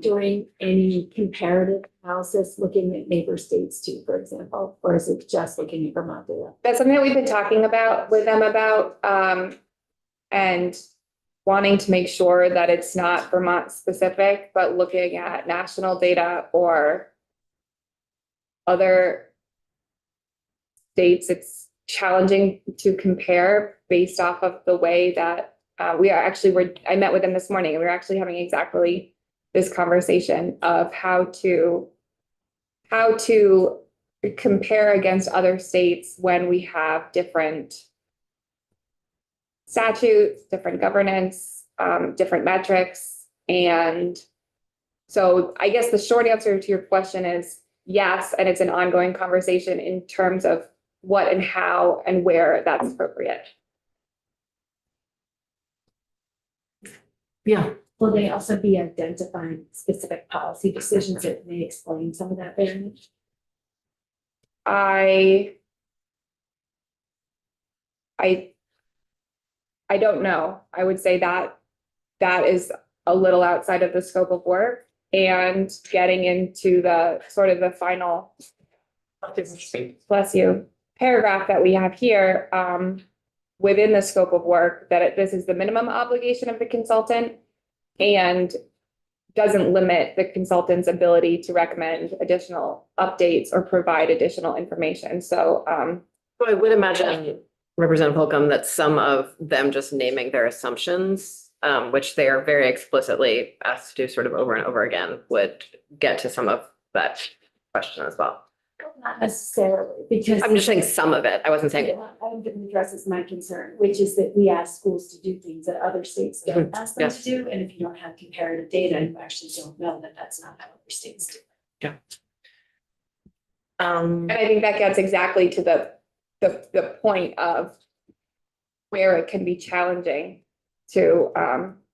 Doing any comparative analysis, looking at neighbor states too, for example, or is it just looking at Vermont data? that's something that we've been talking about with them about, and wanting to make sure that it's not Vermont specific, but looking at national data or other states. It's challenging to compare based off of the way that I met with them this morning and we were actually having exactly this conversation of how to compare against other states when we have different statutes, different governance, different metrics. And so I guess the short answer to your question is yes, and it's an ongoing conversation in terms of what and how and where that's appropriate. Yeah. Will they also be identifying specific policy decisions that may explain some of that variance? I don't know. I would say that is a little outside of the scope of work and getting into the sort of the final, bless you, paragraph that we have here, within the scope of work, that this is the minimum obligation of the consultant and doesn't limit the consultant's ability to recommend additional updates or provide additional information. So, I would imagine, Representative Holcomb, that some of them just naming their assumptions, which they are very explicitly asked to do sort of over and over again, would get to some of that question as well. Not necessarily, because. I'm just saying some of it. I wasn't saying. Yeah, I think it addresses my concern, which is that we ask schools to do things that other states don't ask them to Yes. do, and if you don't have comparative data, you actually don't know that that's not how other states do. and I think that gets exactly to the point of where it can be challenging to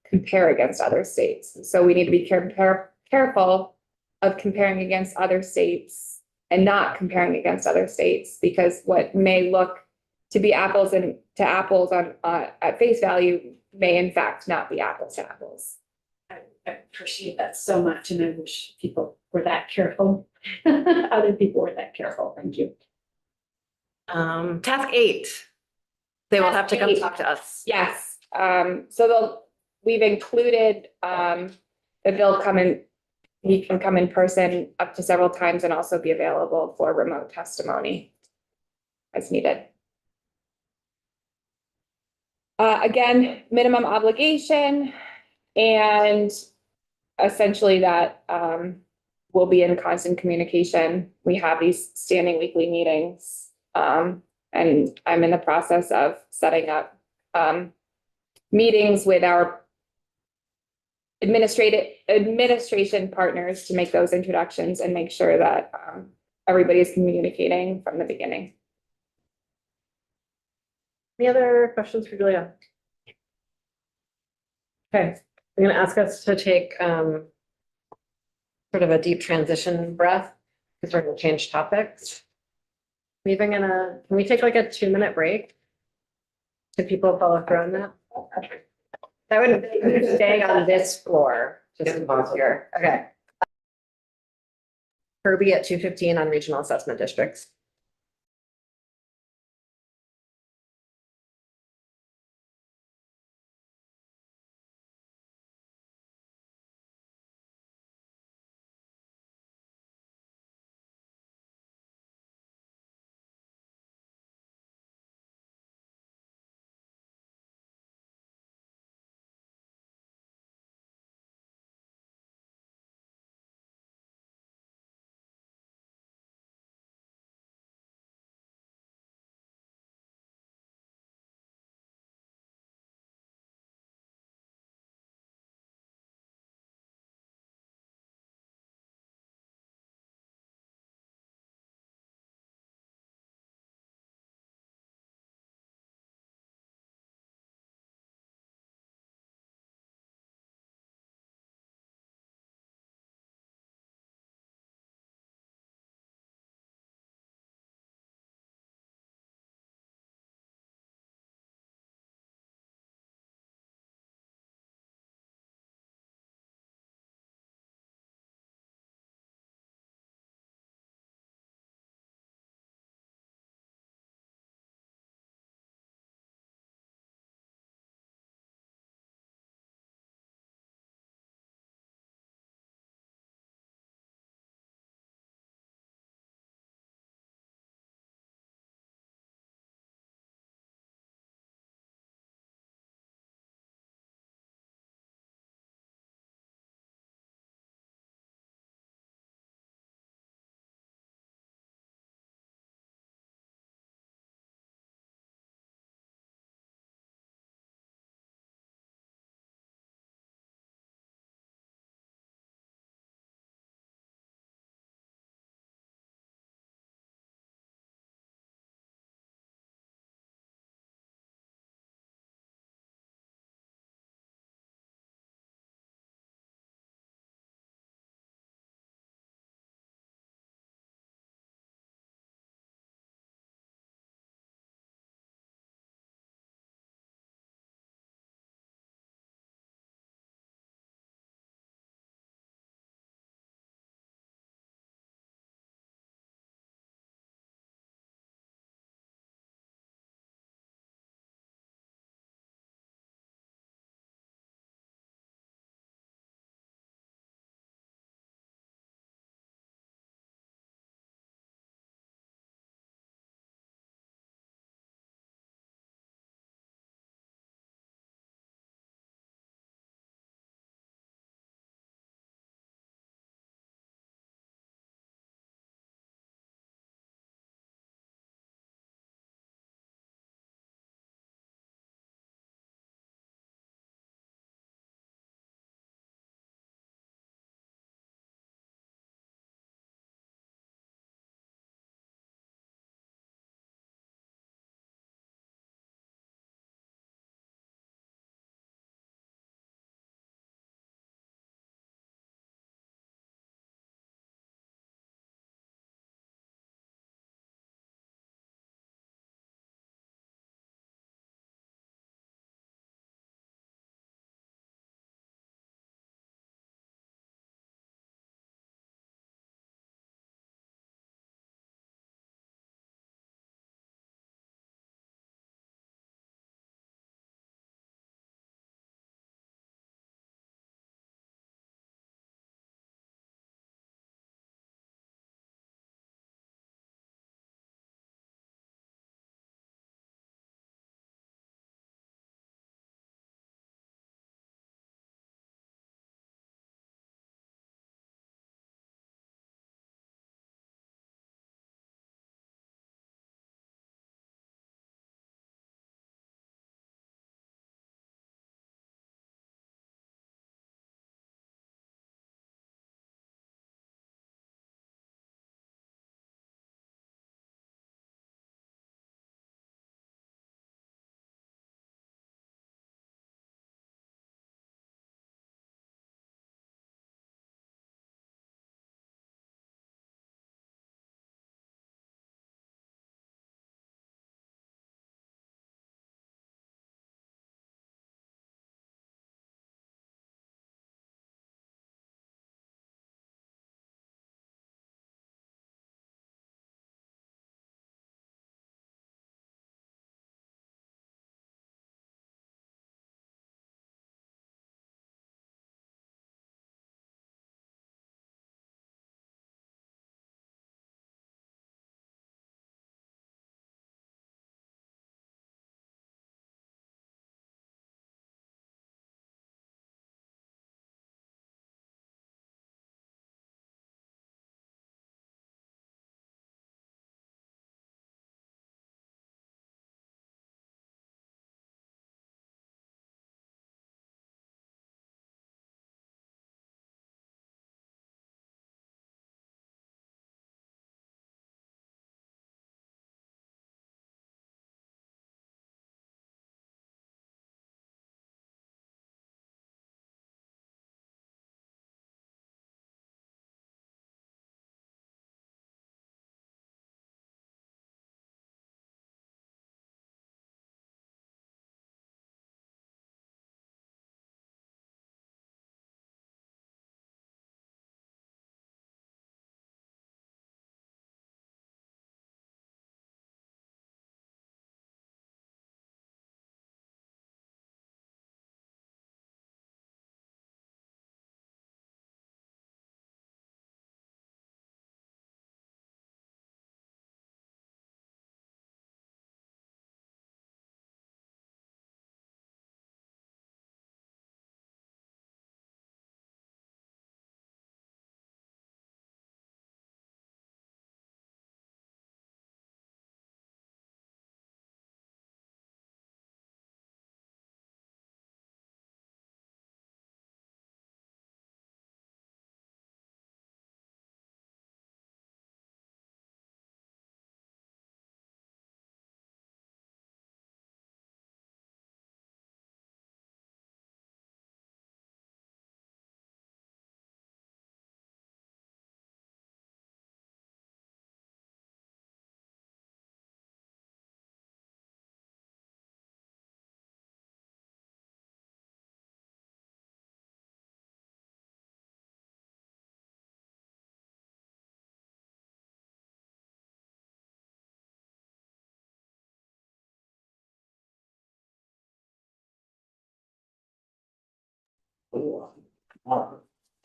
compare against other states. So we need to be careful of comparing against other states and not comparing against other states, because what may look to be apples to apples on at face value may in fact not be apples to apples. I appreciate that so much, and I wish people were that careful. Other people were that careful. Thank you. Task 8. They will have to come Task 8. talk to us. Yes, we've included, that they'll come in, he can come in person up to several times and also be available for remote testimony as needed. Again, minimum obligation and essentially that, we'll be in constant communication. We have these standing weekly meetings. And I'm in the process of setting up, meetings with our administration partners to make those introductions and make sure that, everybody's communicating from the beginning. Any other questions for Julia? Okay, I'm gonna ask us to take sort of a deep transition breath because we're gonna change topics. Can we take like a 2-minute break? Do people follow through on that? That would stay on this floor, just to pause here. Okay. Kirby at 2:15 on regional assessment districts.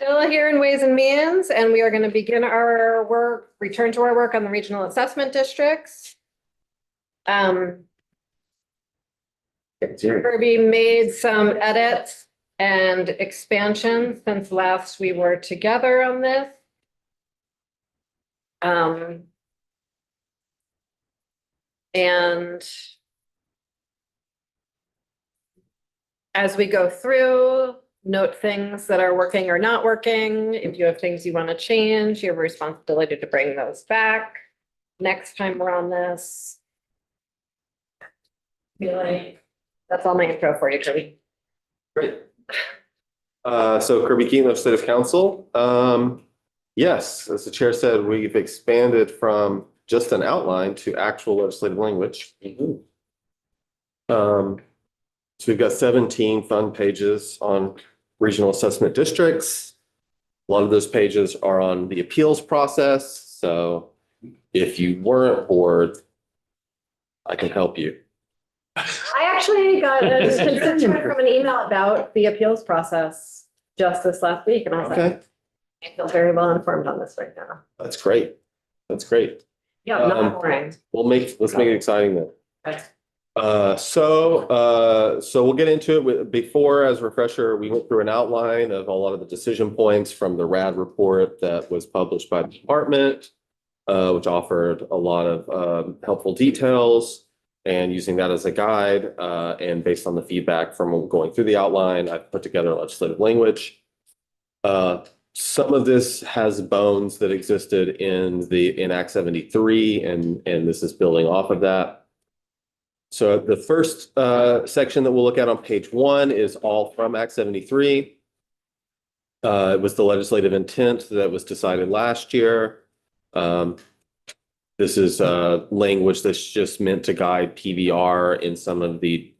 Still here in Ways and Means, and we are going to begin our work, return to our work on the regional assessment districts. Kirby made some edits and expansions since last we were together on this. And as we go through, note things that are working or not working. If you have things you want to change, you have a responsibility to bring those back next time we're on this. Feel like that's all my intro for you, Kirby. Great. So Kirby Keaton, Legislative Council. Yes, as the chair said, we've expanded from just an outline to actual legislative language. So we've got 17 fun pages on regional assessment districts. A lot of those pages are on the appeals process. So if you weren't bored, I can help you. I actually got a constituent from an email about the appeals process just this last week, and I was Okay, like, I feel very well informed on this right now. that's great. That's great. Yeah, not boring. Let's make it exciting then. Okay. So we'll get into it. Before, as a refresher, we went through an outline of a lot of the decision points from the RAD report that was published by the department, which offered a lot of helpful details. And using that as a guide, and based on the feedback from going through the outline, I've put together legislative language. Some of this has bones that existed in Act 73, and this is building off of that. So the first section that we'll look at on page 1 is all from Act 73. It was the legislative intent that was decided last year. This is language that's just meant to guide PBR in some of the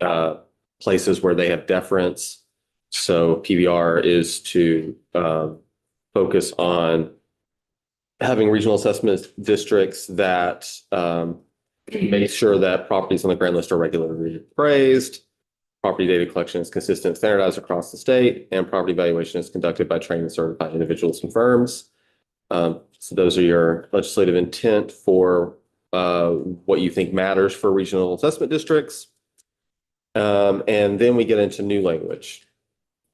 places where they have deference. So PBR is to focus on having regional assessment districts that make sure that properties on the grand list are regularly appraised, property data collection is consistent, standardized across the state, and property valuation is conducted by trained and certified individuals and firms. So those are your legislative intent for what you think matters for regional assessment districts. And then we get into new language.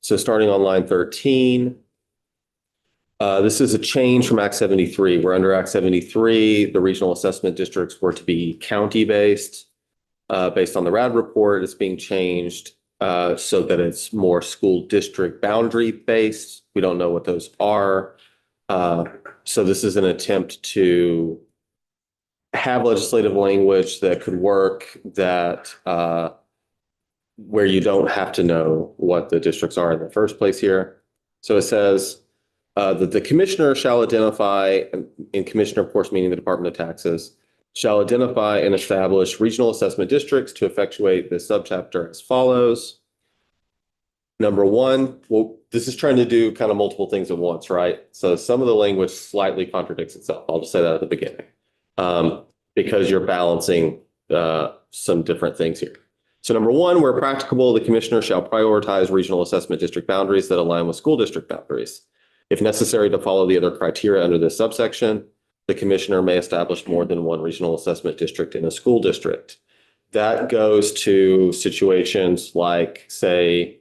So starting on line 13, this is a change from Act 73. We're under Act 73. The regional assessment districts were to be county-based. Based on the RAD report, it's being changed so that it's more school district boundary-based. We don't know what those are. So this is an attempt to have legislative language that could work, that where you don't have to know what the districts are in the first place here. So it says that the commissioner shall identify, and commissioner, of course, meaning the Department of Taxes, shall identify and establish regional assessment districts to effectuate this subchapter as follows. Number 1, well, this is trying to do kind of multiple things at once, right? So some of the language slightly contradicts itself. I'll just say that at the beginning, because you're balancing some different things here. So number 1, where practicable, the commissioner shall prioritize regional assessment district boundaries that align with school district boundaries. If necessary to follow the other criteria under this subsection, the commissioner may establish more than one regional assessment district in a school district. That goes to situations like, say,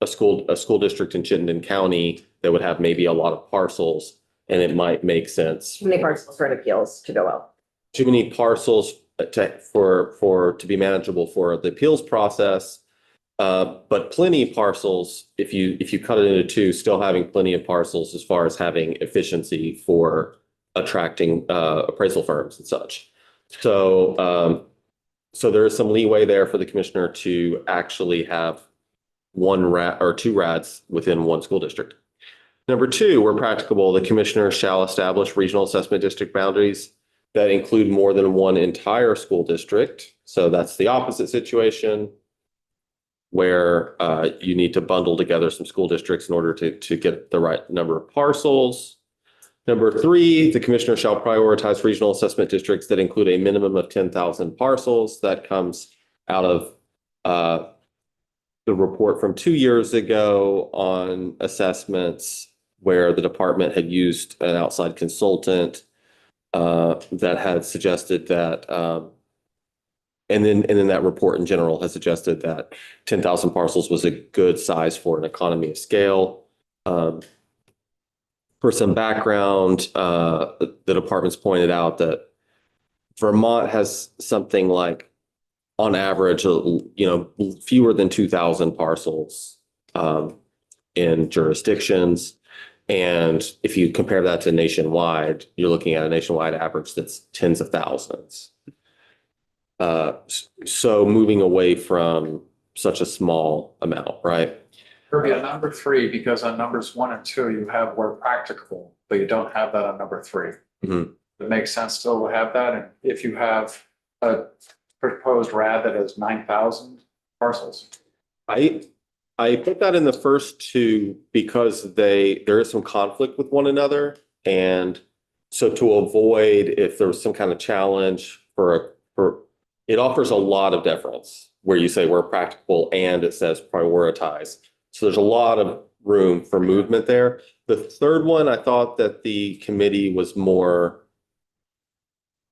a school district in Chittenden County that would have maybe a lot of parcels, and it might make sense. Too many parcels for an appeals to go out. Too many parcels to be manageable for the appeals process, but plenty of parcels. If you cut it into 2, still having plenty of parcels as far as having efficiency for attracting appraisal firms and such. So there is some leeway there for the commissioner to actually have 1 RAD or 2 RADs within one school district. Number 2, where practicable, the commissioner shall establish regional assessment district boundaries that include more than one entire school district. So that's the opposite situation where you need to bundle together some school districts in order to get the right number of parcels. Number 3, the commissioner shall prioritize regional assessment districts that include a minimum of 10,000 parcels. That comes out of the report from 2 years ago on assessments where the department had used an outside consultant that had suggested that, and then that report in general has suggested that 10,000 parcels was a good size for an economy of scale. For some background, the department's pointed out that Vermont has something like, on average, fewer than 2,000 parcels in jurisdictions. And if you compare that to nationwide, you're looking at a nationwide average that's tens of thousands. So moving away from such a small amount, right? Kirby, on number 3, because on numbers 1 and 2, you have where practicable, but you don't have that on number 3. Mhm. It makes sense still to have that, and if you have a proposed RAD that has 9,000 parcels. I put that in the first 2 because there is some conflict with one another. And so to avoid if there was some kind of challenge it offers a lot of deference where you say we're practical and it says prioritize. So there's a lot of room for movement there. The third one, I thought that the committee was more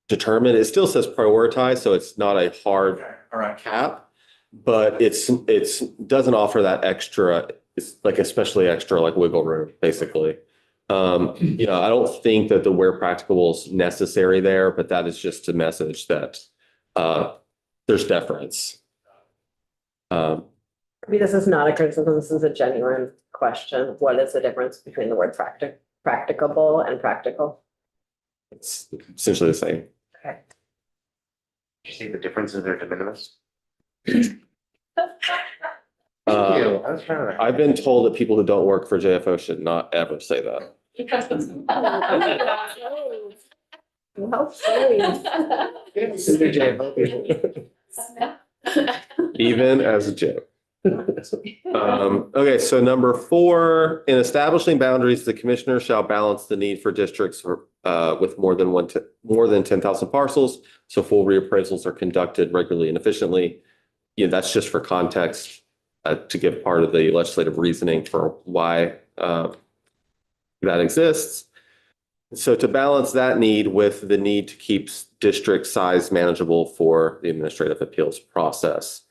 determined. It still says prioritize, so it's not a hard All right. cap, but it's doesn't offer that extra, it's like especially extra like wiggle room, basically. I don't think that the where practicable is necessary there, but that is just a message that there's deference. I mean, this is not a criticism, this is a genuine question. What is the difference between the word practicable and practical? It's essentially the same. Okay. You see the differences are de minimis? Uh, I was trying to. I've been told that people who don't work for JFO should not ever say that, even as a joke. Okay, so number 4, in establishing boundaries, the commissioner shall balance the need for districts with more than 10,000 parcels. So full reappraisals are conducted regularly and efficiently. That's just for context to give part of the legislative reasoning for why that exists. So to balance that need with the need to keep district size manageable for the administrative appeals process.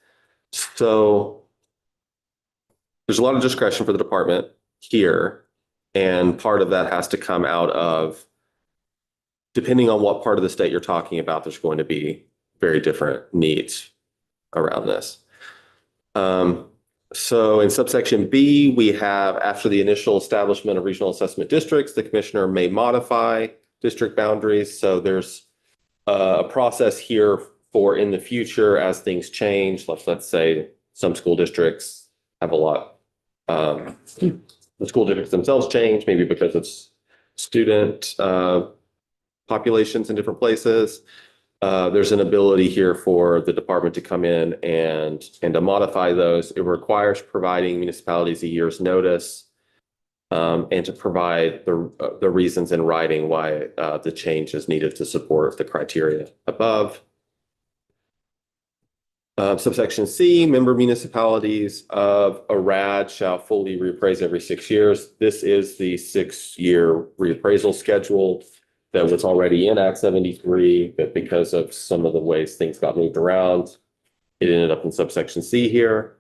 So there's a lot of discretion for the department here, and part of that has to come out of, depending on what part of the state you're talking about, there's going to be very different needs around this. So in subsection B, we have, after the initial establishment of regional assessment districts, the commissioner may modify district boundaries. So there's a process here for in the future as things change. Let's say some school districts have a lot. The school districts themselves change, maybe because it's student populations in different places. There's an ability here for the department to come in and to modify those. It requires providing municipalities a year's notice and to provide the reasons in writing why the change is needed to support the criteria above. Subsection C, member municipalities of a RAD shall fully reappraise every 6 years. This is the 6-year reappraisal schedule that was already in Act 73, but because of some of the ways things got moved around, it ended up in subsection C here.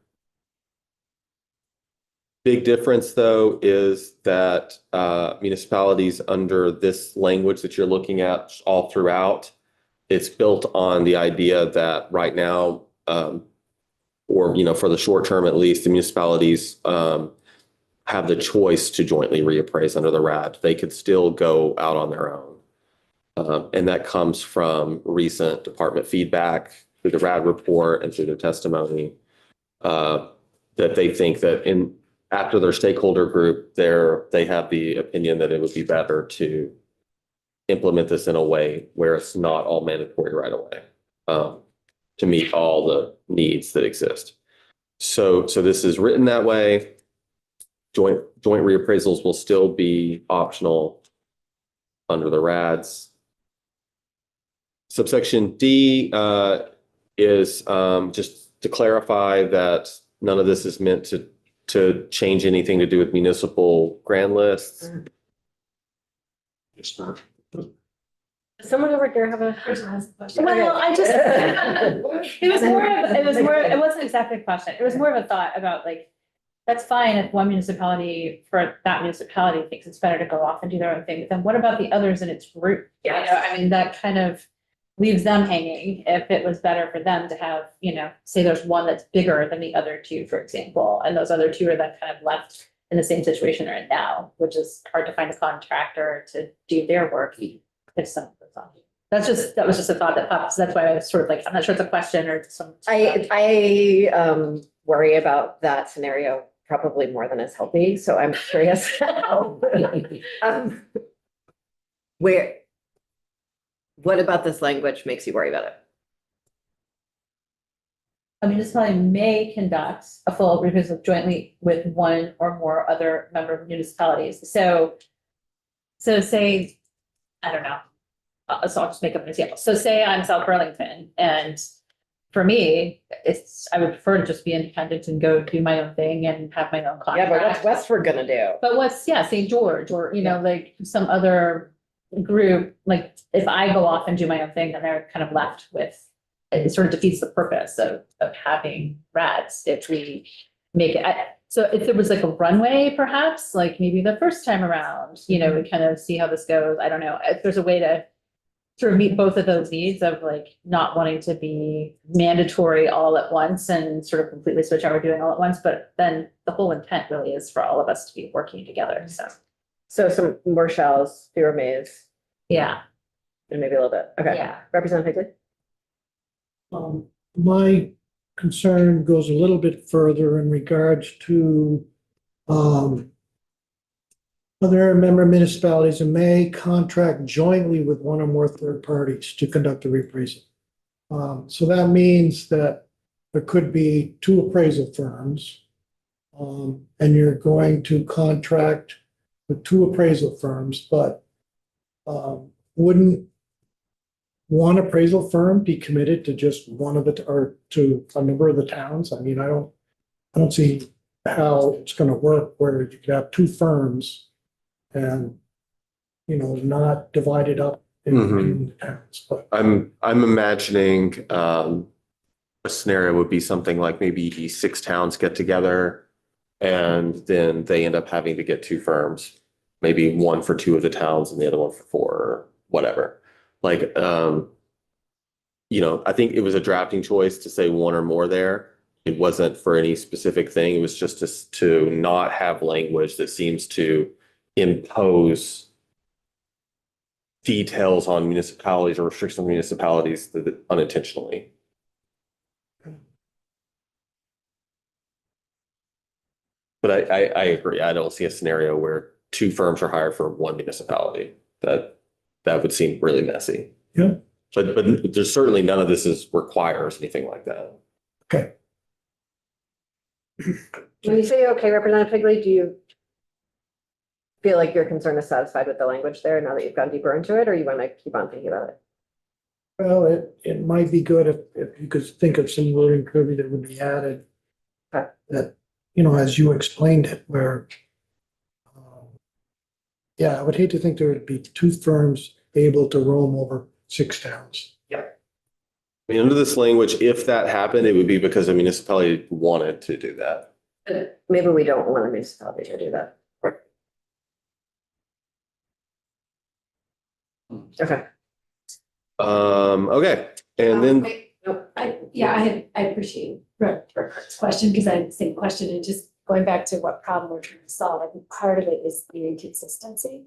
Big difference, though, is that municipalities under this language that you're looking at all throughout, it's built on the idea that right now, or for the short term at least, the municipalities have the choice to jointly reappraise under the RAD. They could still go out on their own. And that comes from recent department feedback through the RAD report and through their testimony, that they think that after their stakeholder group, they have the opinion that it would be better to implement this in a way where it's not all mandatory right away, to meet all the needs that exist. So this is written that way. Joint reappraisals will still be optional under the RADs. Subsection D is just to clarify that none of this is meant to change anything to do with municipal grand lists. It's not. Someone over here have a? Well, I just, it wasn't exactly a question. It was more of a thought about like, that's fine if one municipality for that municipality thinks it's better to go off and do their own thing, but then what about the others in its group? You know, I mean, that kind of leaves them hanging if it was better for them to have, you know, say there's one that's bigger than the other two, for example, and those other two are then kind of left in the same situation they're in now, which is hard to find a contractor to do their work if some of it's on. That was just a thought that popped. So that's why I was sort of like, I'm not sure it's a question or some. I worry about that scenario probably more than is healthy, so I'm curious. Where, what about this language makes you worry about it? A municipality may conduct a full revision jointly with one or more other member municipalities. So say, I don't know. So I'll just make up an example. So say I'm South Burlington, and for me, I would prefer to just be independent and go do my own thing and have my own Yeah, contract. but what's Westford gonna do? But St. George or, you know, like some other group, like if I go off and do my own thing, then they're kind of left with, it sort of defeats the purpose of having RADs if we make it. So if there was like a runway, perhaps, like maybe the first time around, you know, we kind of see how this goes. I don't know if there's a way to sort of meet both of those needs of like not wanting to be mandatory all at once and sort of completely switch how we're doing all at once, but then the whole intent really is for all of us to be working together. So some more shells, fewer mays, Yeah. and maybe a little bit. Okay. Yeah. Representative Higley? My concern goes a little bit further in regards to other member municipalities may contract jointly with one or more third parties to conduct a reappraisal. So that means that there could be two appraisal firms, and you're going to contract with two appraisal firms, but wouldn't one appraisal firm be committed to just one of or to a number of the towns? I mean, I don't see how it's gonna work where you could have two firms and, you know, not divided up in towns, but. I'm imagining a scenario would be something like maybe 6 towns get together and then they end up having to get 2 firms, maybe one for 2 of the towns and the other one for 4 or whatever. Like, you know, I think it was a drafting choice to say one or more there. It wasn't for any specific thing. It was just to not have language that seems to impose details on municipalities or restrictions on municipalities that unintentionally. But I agree. I don't see a scenario where 2 firms are hired for one municipality. That would seem really messy. Yeah. But there's certainly none of this requires anything like that. Okay. When you say, okay, Representative Higley, do you feel like your concern is satisfied with the language there now that you've gone deeper into it, or you want to keep on thinking about it? Well, it might be good if you could think of some wording, Kirby, that would be added. Okay. That, you know, as you explained it, where, yeah, I would hate to think there would be 2 firms able to roam over 6 towns. I mean, under this language, if that happened, it would be because a municipality wanted to do that. Maybe we don't want a municipality to do that. Okay. Okay, and then Wait, nope. I appreciate Kurt's question because I had the same question and just going back to what problem we're trying to solve. I think part of it is the inconsistency.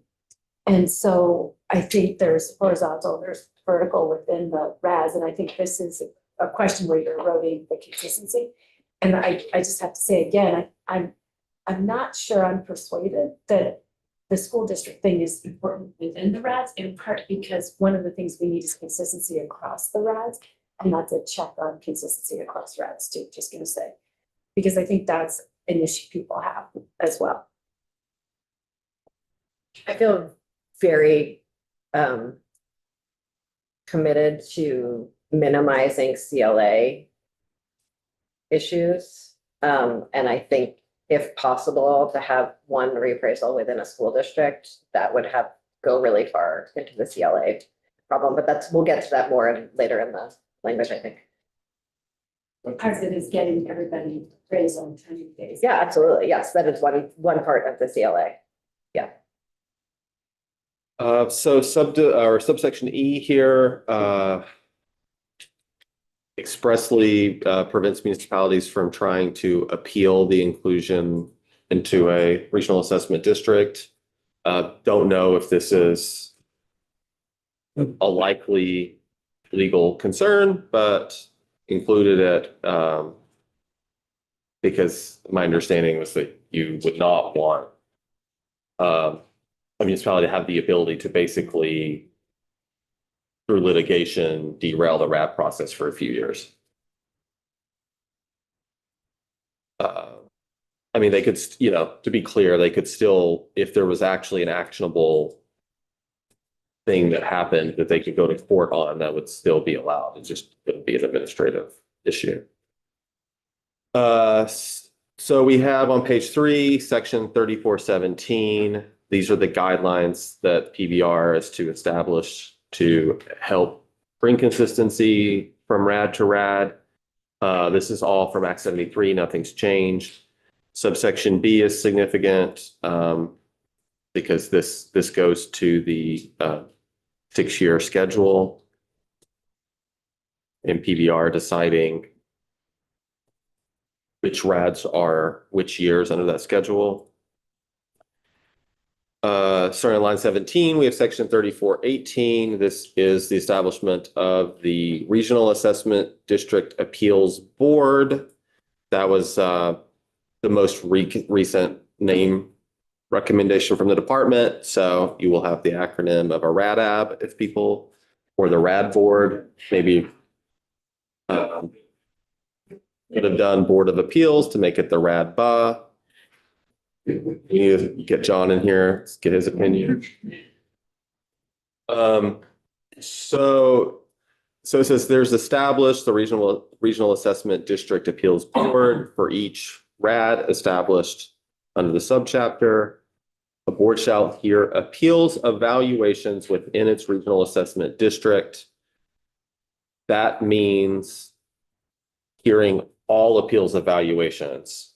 And so I think there's horizontal, there's vertical within the RAS. And I think this is a question where you're eroding the consistency. And I just have to say again, I'm not sure I'm persuaded that the school district thing is important within the RADs, in part because one of the things we need is consistency across the RADs, and that's a check on consistency across RADs too, just gonna say. Because I think that's an issue people have as well. I feel very committed to minimizing CLA issues And I think if possible, to have one reappraisal within a school district, that would go really far into the CLA problem, but we'll get to that more later in the language, I think. Part of it is getting everybody raised on timing days. Yeah, absolutely. Yes, that is one part of the CLA. So subsection E here, expressly prevents municipalities from trying to appeal the inclusion into a regional assessment district. Don't know if this is a likely legal concern, but included it because my understanding was that you would not want a municipality to have the ability to basically, through litigation, derail the RAB process for a few years. I mean, they could, to be clear, they could still, if there was actually an actionable thing that happened that they could go to court on, that would still be allowed. It just wouldn't be an administrative issue. So we have on page 3, section 3417. These are the guidelines that PBR is to establish to help bring consistency from RAD to RAD. This is all from Act 73. Nothing's changed. Subsection B is significant because this goes to the 6-year schedule and PBR deciding which RADs are which years under that schedule. Starting on line 17, we have section 3418. This is the establishment of the Regional Assessment District Appeals Board. That was the most recent name recommendation from the department. So you will have the acronym of a RADAB if people, or the RAD board, maybe could have done Board of Appeals to make it the RADBA. We need to get John in here, let's get his opinion. So it says there's established the Regional Assessment District Appeals Board for each RAD established under the subchapter. A board shall hear appeals evaluations within its regional assessment district. That means hearing all appeals evaluations.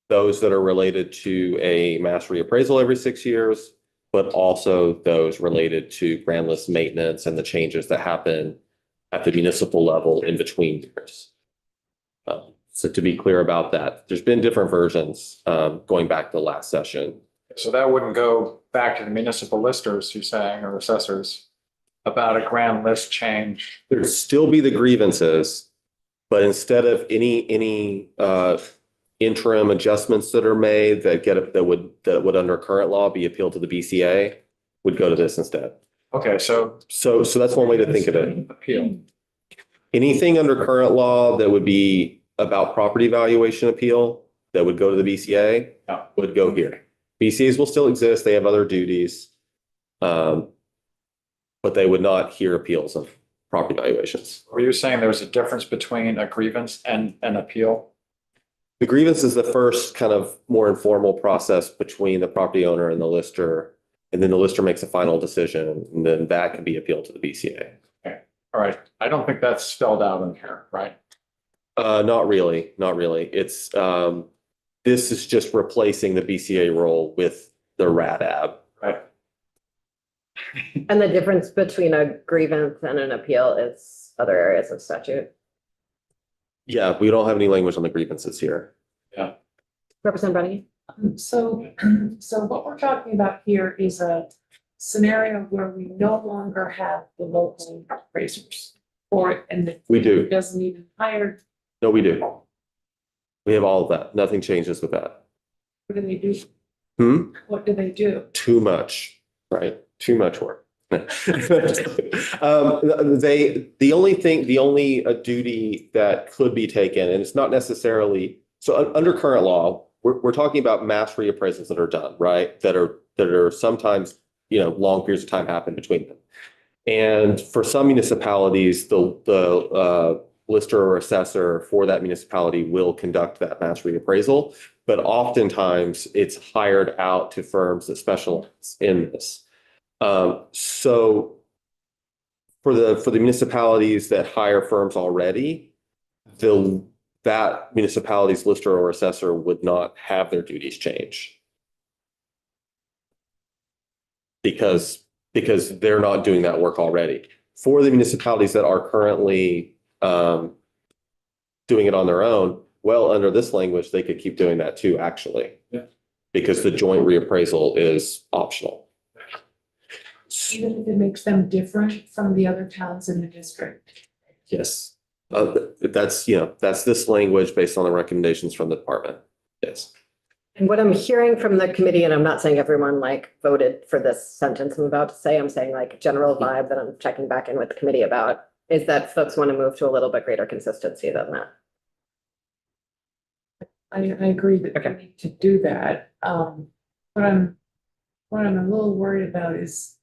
Those that are related to a mass reappraisal every 6 years, but also those related to grand list maintenance and the changes that happen at the municipal level in between years. So to be clear about that, there's been different versions going back to the last session. So that wouldn't go back to the municipal listers, you're saying, or assessors, about a grand list change. There'd still be the grievances, but instead of any interim adjustments that are made that would under current law be appealed to the BCA, would go to this instead. Okay, so that's one way to think of it. appeal. Anything under current law that would be about property valuation appeal that would go to the BCA would go here. BCAs will still exist. They have other duties. But they would not hear appeals of property valuations. Were you saying there's a difference between a grievance and an appeal? The grievance is the first kind of more informal process between the property owner and the lister. And then the lister makes a final decision, and then that can be appealed to the BCA. Okay, all right. I don't think that's spelled out in here, right? Not really. It's this is just replacing the BCA role with the RADAB. Right. And the difference between a grievance and an appeal is other areas of statute. Yeah, we don't have any language on the grievances here. Representative Brennan? So what we're talking about here is a scenario where we no longer have the local appraisers. We do. Doesn't even hire, No, we do. We have all of that. Nothing changes with that. what do they do? Hmm? What do they do? Too much, right? Too much work. The only duty that could be taken, and it's not necessarily, so under current law, we're talking about mass reappraisals that are done, right? That are sometimes, long periods of time happen between them. And for some municipalities, the lister or assessor for that municipality will conduct that mass reappraisal. But oftentimes it's hired out to firms that specialize in this. So for the municipalities that hire firms already, that municipality's lister or assessor would not have their duties change. Because they're not doing that work already. For the municipalities that are currently doing it on their own, well, under this language, they could keep doing that too, actually. Yeah. Because the joint reappraisal is optional. Even if it makes them different from the other towns in the district. Yes. That's this language based on the recommendations from the department. Yes. And what I'm hearing from the committee, and I'm not saying everyone like voted for this sentence I'm about to say, I'm saying like general vibe that I'm checking back in with the committee about, is that folks want to move to a little bit greater consistency than that. I agree that we need to do that. What I'm a little worried about is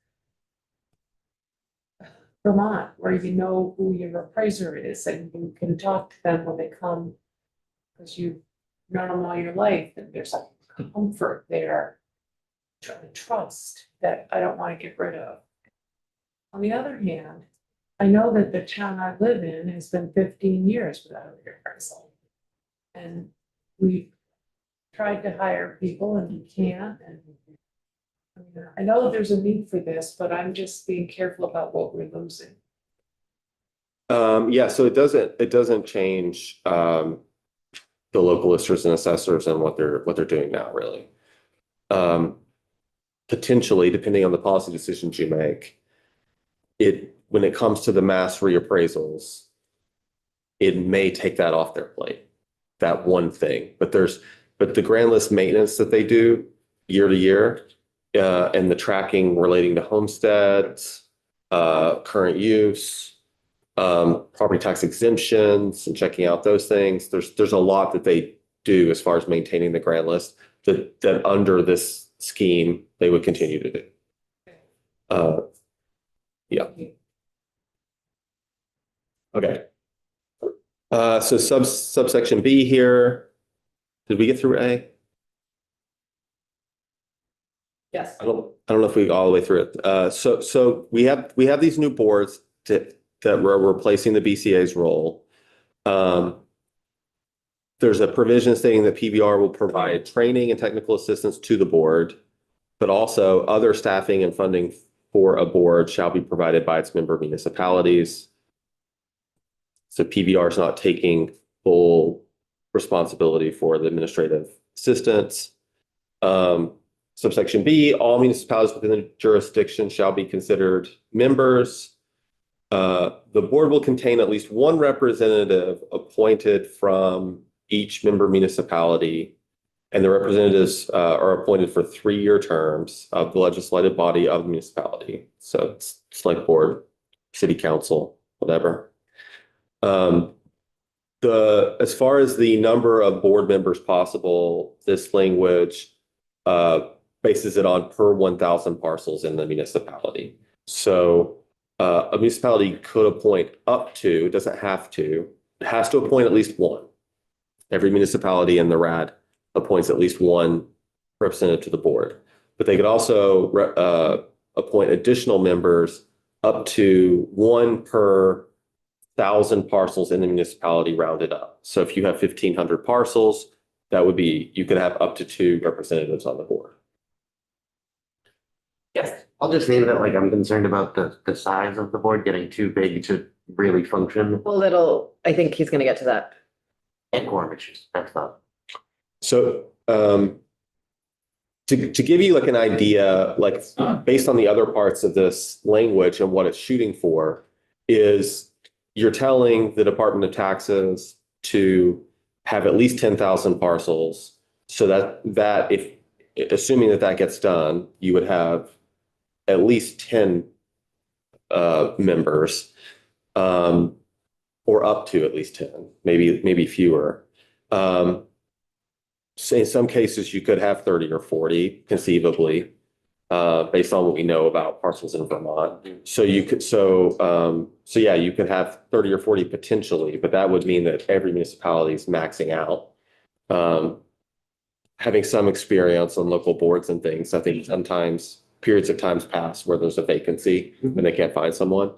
Vermont, where you know who your appraiser is and you can talk to them when they come because you've known them all your life, and there's a comfort there, trust that I don't want to get rid of. On the other hand, I know that the town I live in has been 15 years without a reappraisal. And we've tried to hire people and we can't, and I know that there's a need for this, but I'm just being careful about what we're losing. Yeah, so it doesn't change the local listers and assessors and what they're doing now, really. Potentially, depending on the policy decisions you make, when it comes to the mass reappraisals, it may take that off their plate, that one thing. But the grand list maintenance that they do year to year, and the tracking relating to homesteads, current use, property tax exemptions and checking out those things. There's a lot that they do as far as maintaining the grand list that under this scheme, they would continue to do. Yeah. Okay. So subsection B here. Did we get through A? Yes. I don't know if we got all the way through it. So we have these new boards that we're replacing the BCA's role. There's a provision stating that PBR will provide training and technical assistance to the board, but also other staffing and funding for a board shall be provided by its member municipalities. So PBR is not taking full responsibility for the administrative assistance. Subsection B, all municipalities within the jurisdiction shall be considered members. The board will contain at least one representative appointed from each member municipality, and the representatives are appointed for 3-year terms of the legislative body of the municipality. So it's select board, city council, whatever. As far as the number of board members possible, this language bases it on per 1,000 parcels in the municipality. So a municipality could appoint up to, doesn't have to, it has to appoint at least one. Every municipality in the RAD appoints at least one representative to the board. But they could also appoint additional members up to 1 per 1,000 parcels in the municipality rounded up. So if you have 1,500 parcels, that would be, you could have up to 2 representatives on the board. Yes. I'll just leave it at like, I'm concerned about the size of the board getting too big to really function. Well, I think he's going to get to that. And quorum issues, that's not. So to give you like an idea, like based on the other parts of this language and what it's shooting for, is you're telling the Department of Taxes to have at least 10,000 parcels, so that if, assuming that gets done, you would have at least 10 members, or up to at least 10, maybe fewer. So in some cases, you could have 30 or 40 conceivably. based on what we know about parcels in Vermont. So you could, yeah, you could have 30 or 40 potentially, but that would mean that every municipality is maxing out. Having some experience on local boards and things, I think sometimes periods of times pass where there's a vacancy and they can't find someone.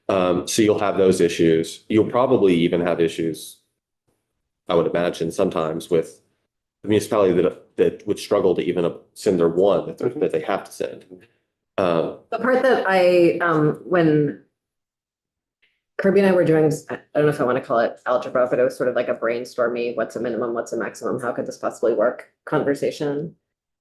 So you'll have those issues. You'll probably even have issues, I would imagine, sometimes with the municipality that would struggle to even send their one that they have to send. The part that when Kirby and I were doing, I don't know if I want to call it algebra, but it was sort of like a brainstormy, what's a minimum, what's a maximum, how could this possibly work conversation.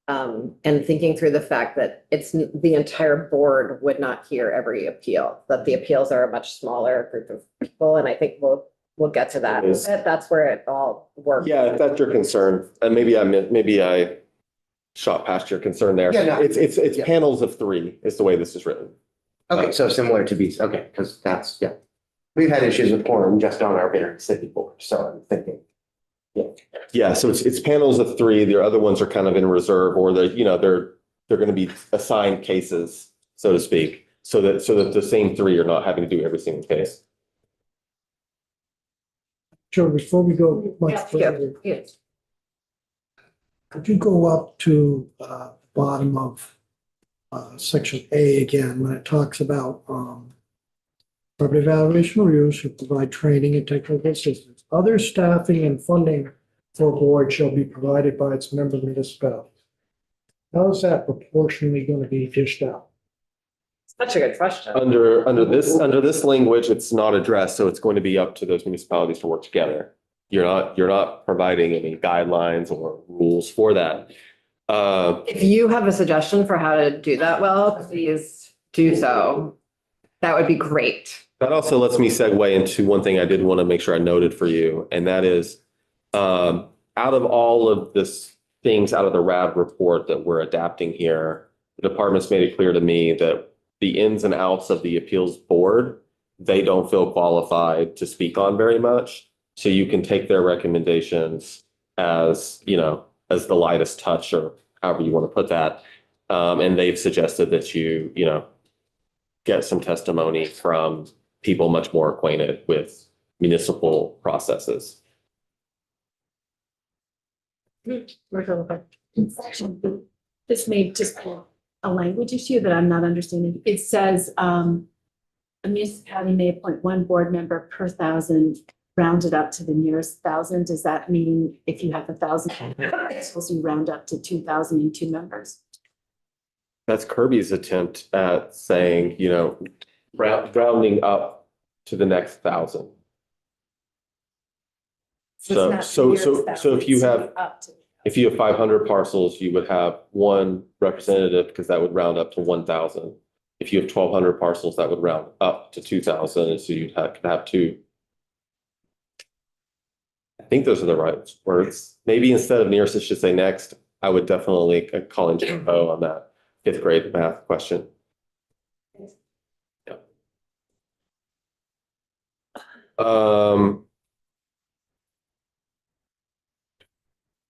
And thinking through the fact that the entire board would not hear every appeal, that the appeals are a much smaller group of people. And I think we'll get to that. That's where it all works. Yeah, if that's your concern, and maybe I shot past your concern there. Yeah, no. It's Yeah. panels of 3 is the way this is written. Okay, so similar to these, okay, because that's, yeah. We've had issues with quorum just on our Banner City board, so I'm thinking. Yeah, so it's panels of 3. The other ones are kind of in reserve, or they're going to be assigned cases, so to speak, so that the same 3 are not having to do every single case. Joe, before we go much further, could you go up to bottom of section A again, when it talks about property evaluation reviews should provide training and technical assistance. Other staffing and funding for a board shall be provided by its member municipalities. How is that proportionally going to be dished out? Such a good question. Under this language, it's not addressed, so it's going to be up to those municipalities to work together. You're not providing any guidelines or rules for that. If you have a suggestion for how to do that well, please do so. That would be great. That also lets me segue into one thing I did want to make sure I noted for you, and that is, out of all of this things out of the RAD report that we're adapting here, the department's made it clear to me that the ins and outs of the appeals board, they don't feel qualified to speak on very much. So you can take their recommendations as, as the lightest touch, or however you want to put that. And they've suggested that you get some testimony from people much more acquainted with municipal processes. In section B, this may just be a language issue that I'm not understanding. It says, a municipality may appoint 1 board member per 1,000, rounded up to the nearest 1,000. Does that mean if you have 1,000, supposed to round up to 2,002 members? That's Kirby's attempt at saying, rounding up to the next 1,000. So if you have 500 parcels, you would have 1 representative, because that would round up to 1,000. If you have 1,200 parcels, that would round up to 2,000, and so you'd have 2. I think those are the right words. Maybe instead of nearest, it should say next. I would definitely call in Joe on that 5th grade math question. Yeah.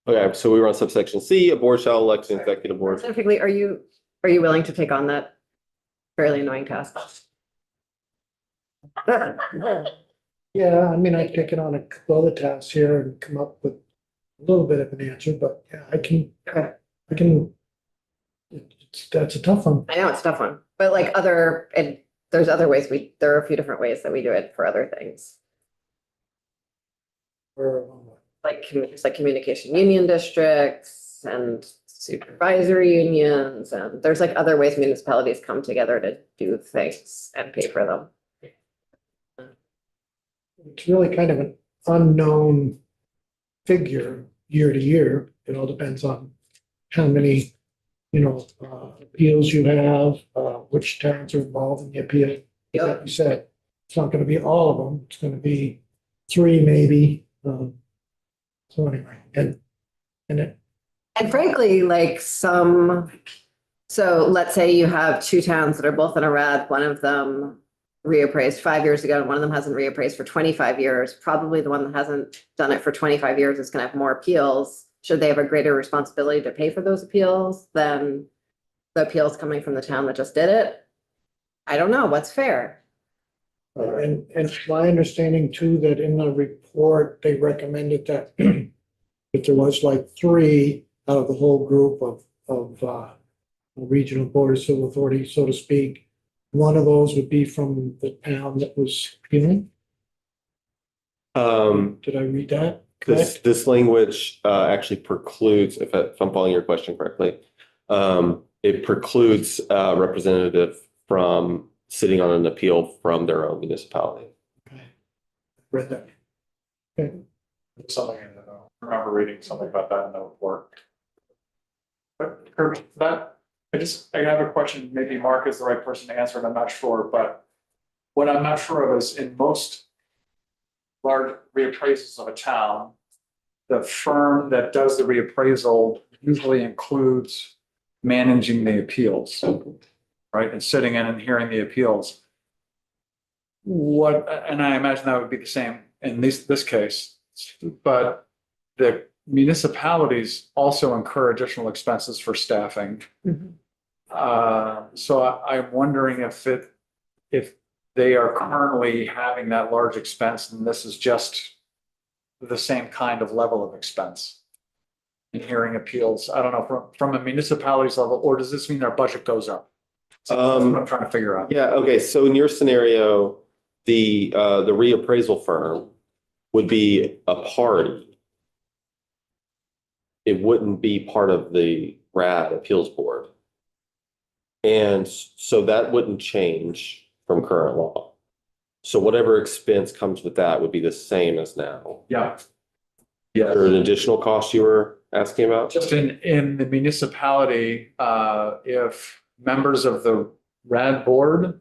Okay, so we were on subsection C, a board shall elect an executive board. Specifically, are you willing to take on that fairly annoying task? Yeah, I mean, I've taken on a couple other tasks here and come up with a little bit of an answer, but yeah, I can, that's a tough one. I know it's a tough one, but there's other ways there are a few different ways that we do it for other things. Like communication union districts and supervisory unions, and there's other ways municipalities come together to do things and pay for them. It's really kind of an unknown figure year to year. It all depends on how many, appeals you have, which towns are involved in the appeal. Like you said, it's not going to be all of them. It's going to be 3 maybe. So anyway, and frankly, so let's say you have 2 towns that are both in a RAD, one of them reappraised 5 years ago, and one of them hasn't reappraised for 25 years. Probably the one that hasn't done it for 25 years is going to have more appeals. Should they have a greater responsibility to pay for those appeals than the appeals coming from the town that just did it. I don't know what's fair. And it's my understanding too, that in the report, they recommended that if there was like three out of the whole group of regional board of civil authority, so to speak, one of those would be from the town that was appealing. Did I read that? This language actually precludes, if I'm following your question correctly, it precludes a representative from sitting on an appeal from their own municipality. Read that. Okay. Something in the, I remember reading something about that in the report. But Kirby, I have a question, maybe Mark is the right person to answer it, I'm not sure, but what I'm not sure of is in most large reappraisals of a town, the firm that does the reappraisal usually includes managing the appeals, right? And sitting in and hearing the appeals. And I imagine that would be the same in this case, but the municipalities also incur additional expenses for staffing. So I'm wondering if they are currently having that large expense and this is just the same kind of level of expense in hearing appeals. I don't know, from a municipality's level, or does this mean their budget goes up? That's what I'm trying to figure out. Yeah, okay, so in your scenario, the reappraisal firm would be a party. It wouldn't be part of the RAD appeals board. And so that wouldn't change from current law. So whatever expense comes with that would be the same as now. Yeah. Yeah. Or an additional cost you were asking about? Just in the municipality, if members of the RAD board,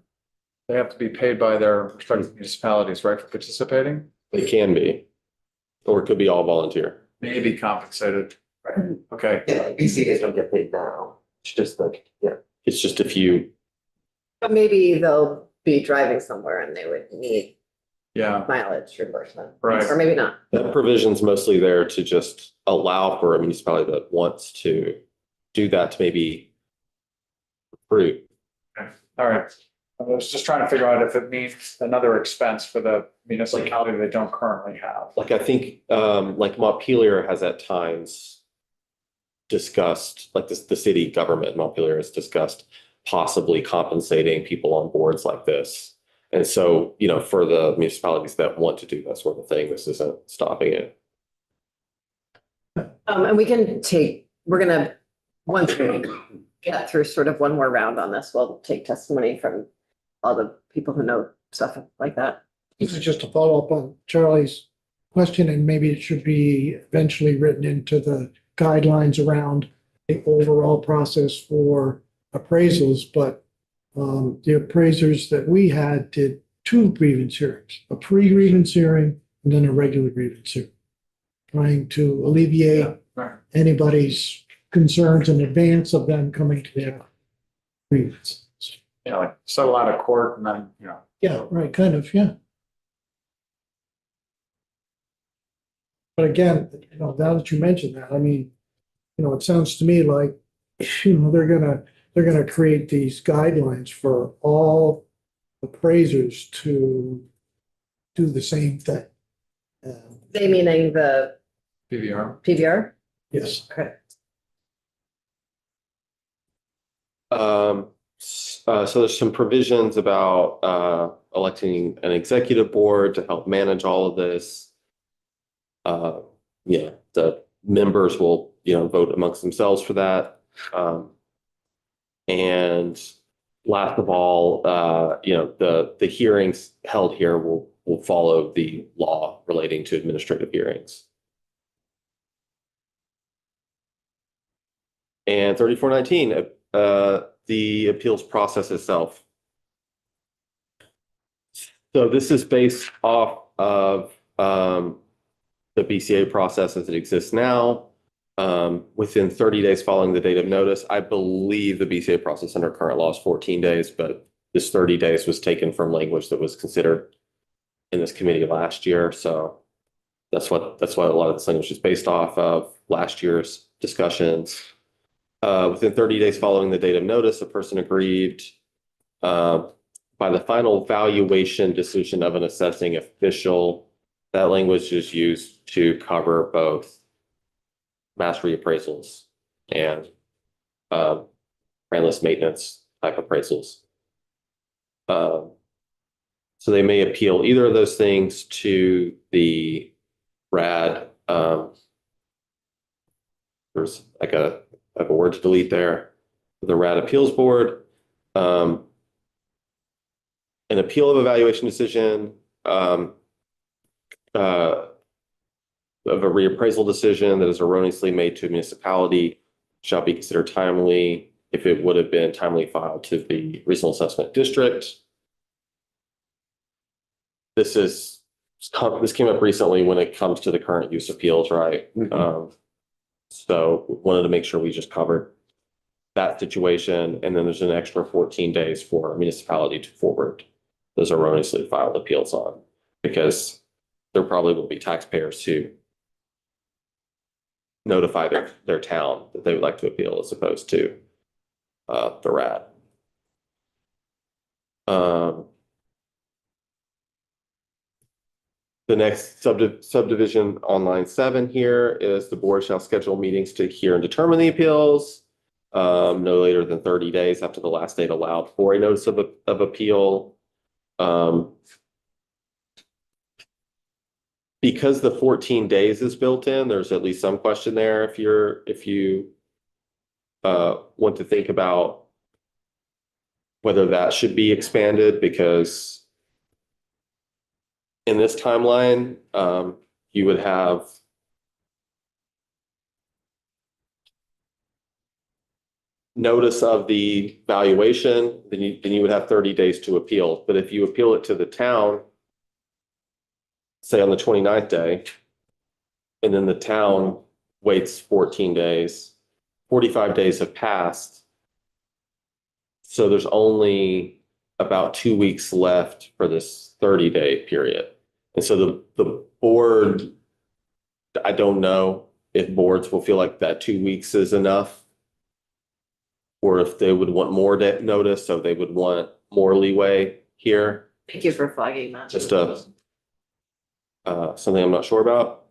they have to be paid by their respective municipalities, right, for participating? They can be, or it could be all volunteer. Maybe compensated. Right. Okay. Yeah, BCAs don't get paid now. It's just like, yeah. It's just a few. But maybe they'll be driving somewhere and they would need Yeah. mileage reimbursement. Right. Or maybe not. That provision's mostly there to just allow for a municipality that wants to do that to maybe recruit. All right. I was just trying to figure out if it means another expense for the municipality they don't currently have. Like I think like Montpelier has at times discussed, like the city government, Montpelier has discussed possibly compensating people on boards like this. And so, you know, for the municipalities that want to do that sort of thing, this isn't stopping it. And we're gonna, once we get through sort of one more round on this, we'll take testimony from all the people who know stuff like that. This is just a follow-up on Charlie's question, and maybe it should be eventually written into the guidelines around the overall process for appraisals, but the appraisers that we had did 2 grievance hearings, a pre-grievance hearing and then a regular grievance hearing, trying to alleviate anybody's concerns in advance of them coming to their grievance. Yeah, like settle out of court and then, you know. Yeah, right, kind of, yeah. But again, you know, now that you mentioned that, I mean, you know, it sounds to me like, you know, they're gonna create these guidelines for all appraisers to do the same thing. They meaning the PVR. PVR? Yes. Okay. So there's some provisions about electing an executive board to help manage all of this. Yeah, the members will, you know, vote amongst themselves for that. And last of all, you know, the hearings held here will follow the law relating to administrative hearings. And 3419, the appeals process itself. So this is based off of the BCA process as it exists now. Within 30 days following the date of notice, I believe the BCA process under current law is 14 days, but this 30 days was taken from language that was considered in this committee last year. So that's what a lot of this language is based off of last year's discussions. Within 30 days following the date of notice, a person aggrieved by the final valuation decision of an assessing official. That language is used to cover both mass reappraisals and brandless maintenance type appraisals. So they may appeal either of those things to the RAD. There's like a word to delete there. The RAD Appeals Board. An appeal of evaluation decision of a reappraisal decision that is erroneously made to a municipality shall be considered timely if it would have been timely filed to the regional assessment district. This came up recently when it comes to the current use appeals, right? So wanted to make sure we just covered that situation. And then there's an extra 14 days for a municipality to forward those erroneously filed appeals on, because there probably will be taxpayers who notify their town that they would like to appeal as opposed to the RAD. The next subdivision on line 7 here is the board shall schedule meetings to hear and determine the appeals no later than 30 days after the last date allowed for a notice of appeal. Because the 14 days is built in, there's at least some question there if you want to think about whether that should be expanded, because in this timeline, you would have notice of the valuation, then you would have 30 days to appeal. But if you appeal it to the town, say on the 29th day, and then the town waits 14 days, 45 days have passed. So there's only about 2 weeks left for this 30-day period. And so the board, I don't know if boards will feel like that 2 weeks is enough, or if they would want more notice, so they would want more leeway here. Thank you for flagging that. Just something I'm not sure about.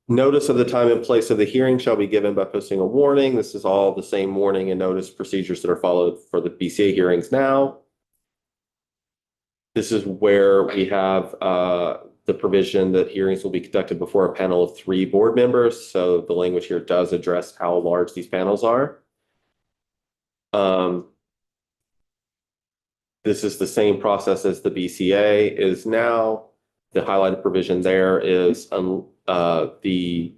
Notice of the time and place of the hearing shall be given by posting a warning. This is all the same warning and notice procedures that are followed for the BCA hearings now. This is where we have the provision that hearings will be conducted before a panel of 3 board members. So the language here does address how large these panels are. This is the same process as the BCA is now. The highlighted provision there is the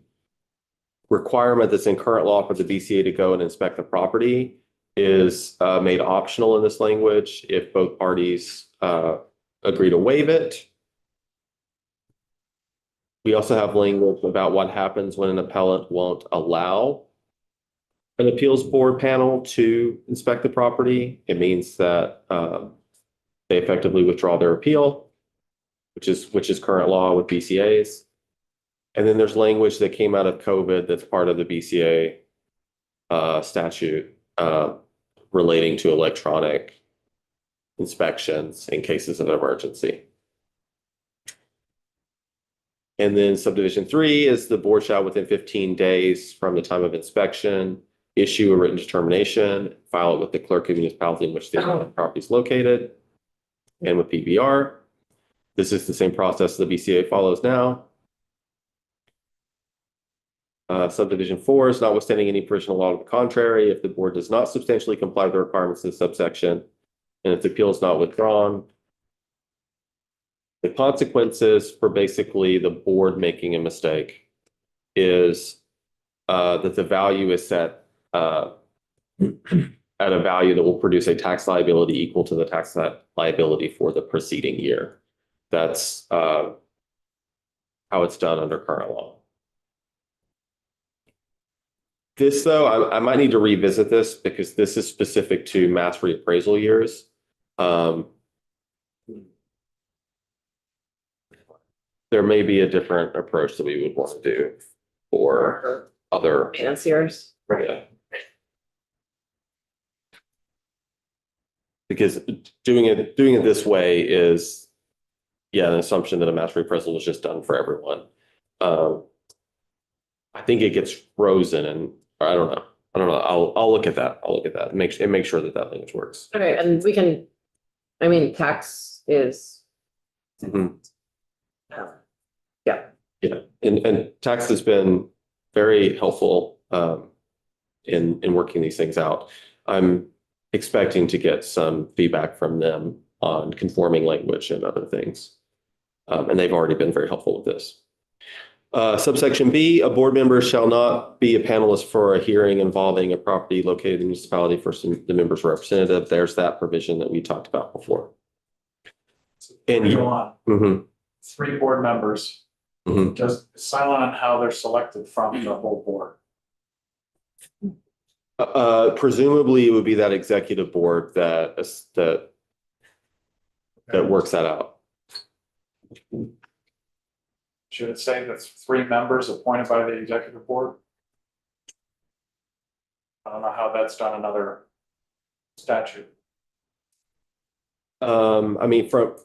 requirement that's in current law for the BCA to go and inspect the property is made optional in this language if both parties agree to waive it. We also have language about what happens when an appellant won't allow an appeals board panel to inspect the property. It means that they effectively withdraw their appeal, which is current law with BCAs. And then there's language that came out of COVID that's part of the BCA statute relating to electronic inspections in cases of emergency. And then subdivision 3 is the board shall within 15 days from the time of inspection issue a written determination, file it with the clerk of the municipality in which the property is located, and with PBR. This is the same process the BCA follows now. Subdivision 4 is notwithstanding any provisional law to the contrary, if the board does not substantially comply with the requirements of the subsection, and if the appeal is not withdrawn, the consequences for basically the board making a mistake is that the value is set at a value that will produce a tax liability equal to the tax liability for the preceding year. That's how it's done under current law. This, though, I might need to revisit this because this is specific to mass reappraisal years. There may be a different approach that we would want to do for other Maintenance years. Right. Because doing it this way is, yeah, an assumption that a match reappraisal was just done for everyone. I think it gets frozen and I don't know. I'll look at that. I'll look at that. Make sure that language works. Okay, and we can, I mean, tax is. Mhm. Yeah. Yeah, and tax has been very helpful in working these things out. I'm expecting to get some feedback from them on conforming language and other things. And they've already been very helpful with this. Subsection B, a board member shall not be a panelist for a hearing involving a property located in the municipality for the member's representative. There's that provision that we talked about before. And Go on. Mhm, 3 board members, mhm. just silent on how they're selected from the whole board. Presumably it would be that executive board that works that out. Should it say that's 3 members appointed by the executive board? I don't know how that's done in other statute. I mean, from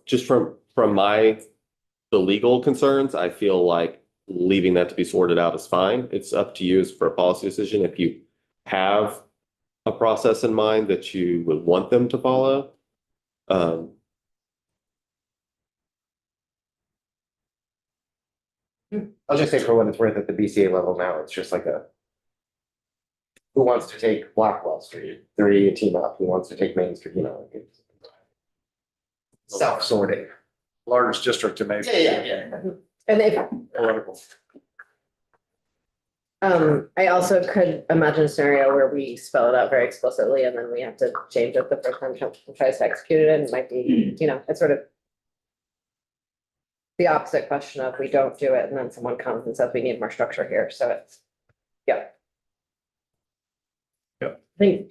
the legal concerns, I feel like leaving that to be sorted out is fine. It's up to you as for a policy decision. If you have a process in mind that you would want them to follow. I'll just say for what it's worth at the BCA level now, it's just like who wants to take Blackwell Street? 3 team up. Who wants to take Main Street? You know, like it's self-sorting. Largest district to make. Yeah. And if, Political. I also could imagine a scenario where we spell it out very explicitly and then we have to change it the first time someone tries to execute it, and it might be, it's sort of the opposite question of we don't do it and then someone comes and says we need more structure here, so it's, yeah. Yep. I think,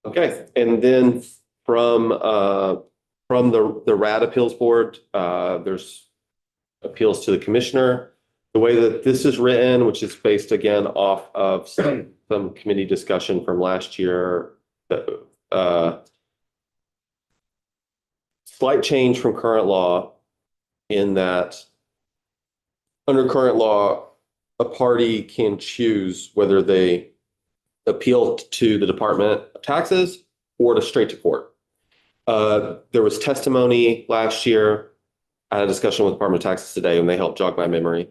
Okay, and then from the RAD appeals board, there's appeals to the commissioner. The way that this is written, which is based again off of some committee discussion from last year, slight change from current law in that under current law, a party can choose whether they appeal to the Department of Taxes or to straight to court. There was testimony last year. I had a discussion with the Department of Taxes today and they helped jog my memory.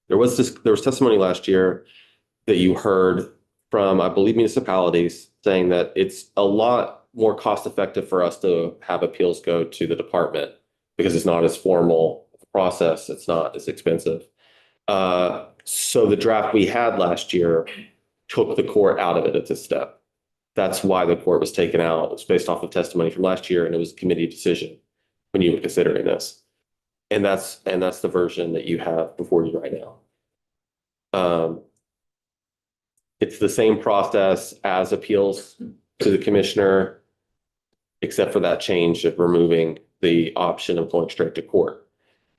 There was testimony last year that you heard from, I believe, municipalities saying that it's a lot more cost effective for us to have appeals go to the department because it's not as formal a process. It's not as expensive. So the draft we had last year took the court out of it at this step. That's why the court was taken out. It's based off of testimony from last year and it was a committee decision when you were considering this. And that's the version that you have before you right now. It's the same process as appeals to the commissioner, except for that change of removing the option of going straight to court.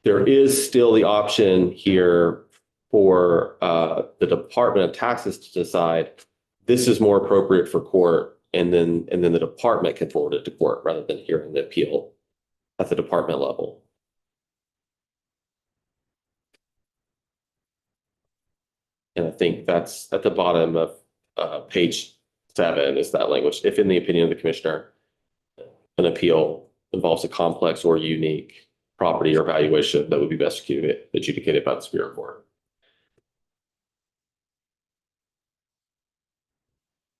There is still the option here for the Department of Taxes to decide this is more appropriate for court, and then the department can forward it to court rather than hearing the appeal at the department level. And I think that's at the bottom of page 7 is that language. If in the opinion of the commissioner, an appeal involves a complex or unique property or valuation that would be best adjudicated by the Superior Court.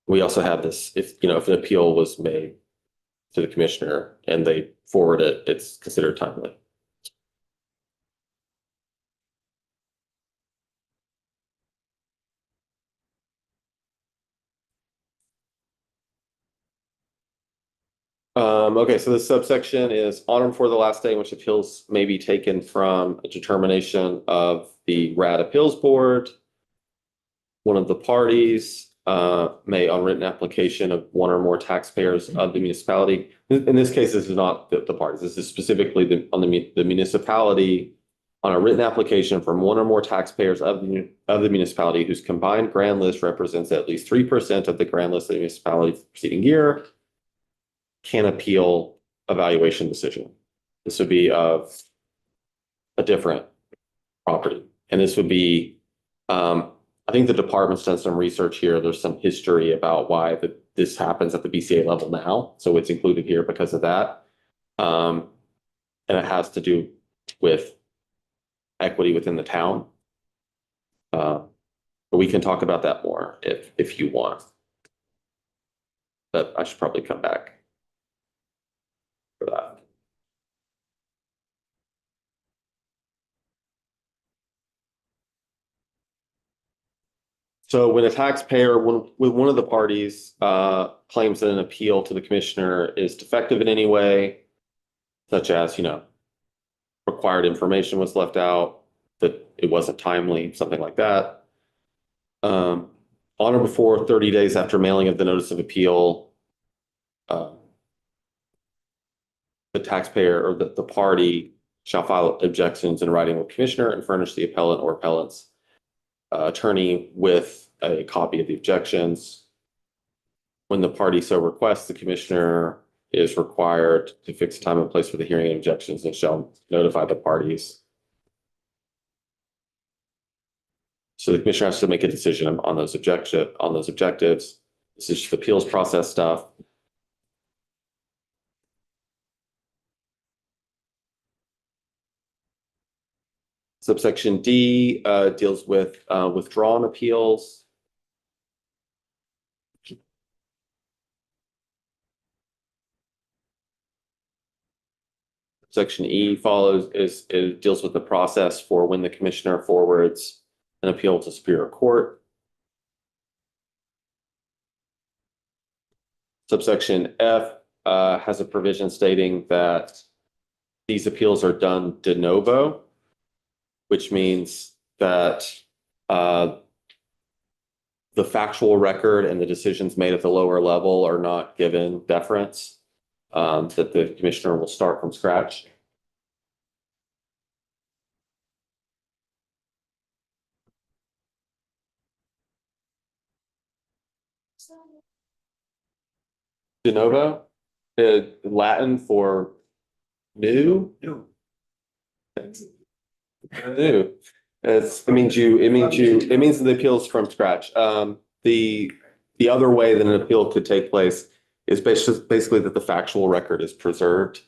We also have this, if an appeal was made to the commissioner and they forward it, it's considered timely. Okay, so the subsection is on or before the last day in which appeals may be taken from a determination of the RAD appeals board. One of the parties may, on written application of one or more taxpayers of the municipality. In this case, this is not the parties. This is specifically on the municipality on a written application from one or more taxpayers of the municipality whose combined grand list represents at least 3% of the grand list of the municipality for the preceding year can appeal a valuation decision. This would be of a different property. And this would be, I think the department's done some research here. There's some history about why this happens at the BCA level now. So it's included here because of that. And it has to do with equity within the town. But we can talk about that more if you want. But I should probably come back for that. So when a taxpayer, when one of the parties claims that an appeal to the commissioner is defective in any way, such as, required information was left out, that it wasn't timely, something like that. On or before 30 days after mailing of the notice of appeal, the taxpayer or the party shall file objections in writing with commissioner and furnish the appellant or appellant's attorney with a copy of the objections. When the party so requests, the commissioner is required to fix time and place for the hearing of objections and shall notify the parties. So the commissioner has to make a decision on those objectives. This is just appeals process stuff. Subsection D deals with withdrawn appeals. Section E deals with the process for when the commissioner forwards an appeal to Superior Court. Subsection F has a provision stating that these appeals are done de novo, which means that the factual record and the decisions made at the lower level are not given deference, that the commissioner will start from scratch. De novo, Latin for new. New. It means the appeals from scratch. The other way that an appeal could take place is basically that the factual record is preserved,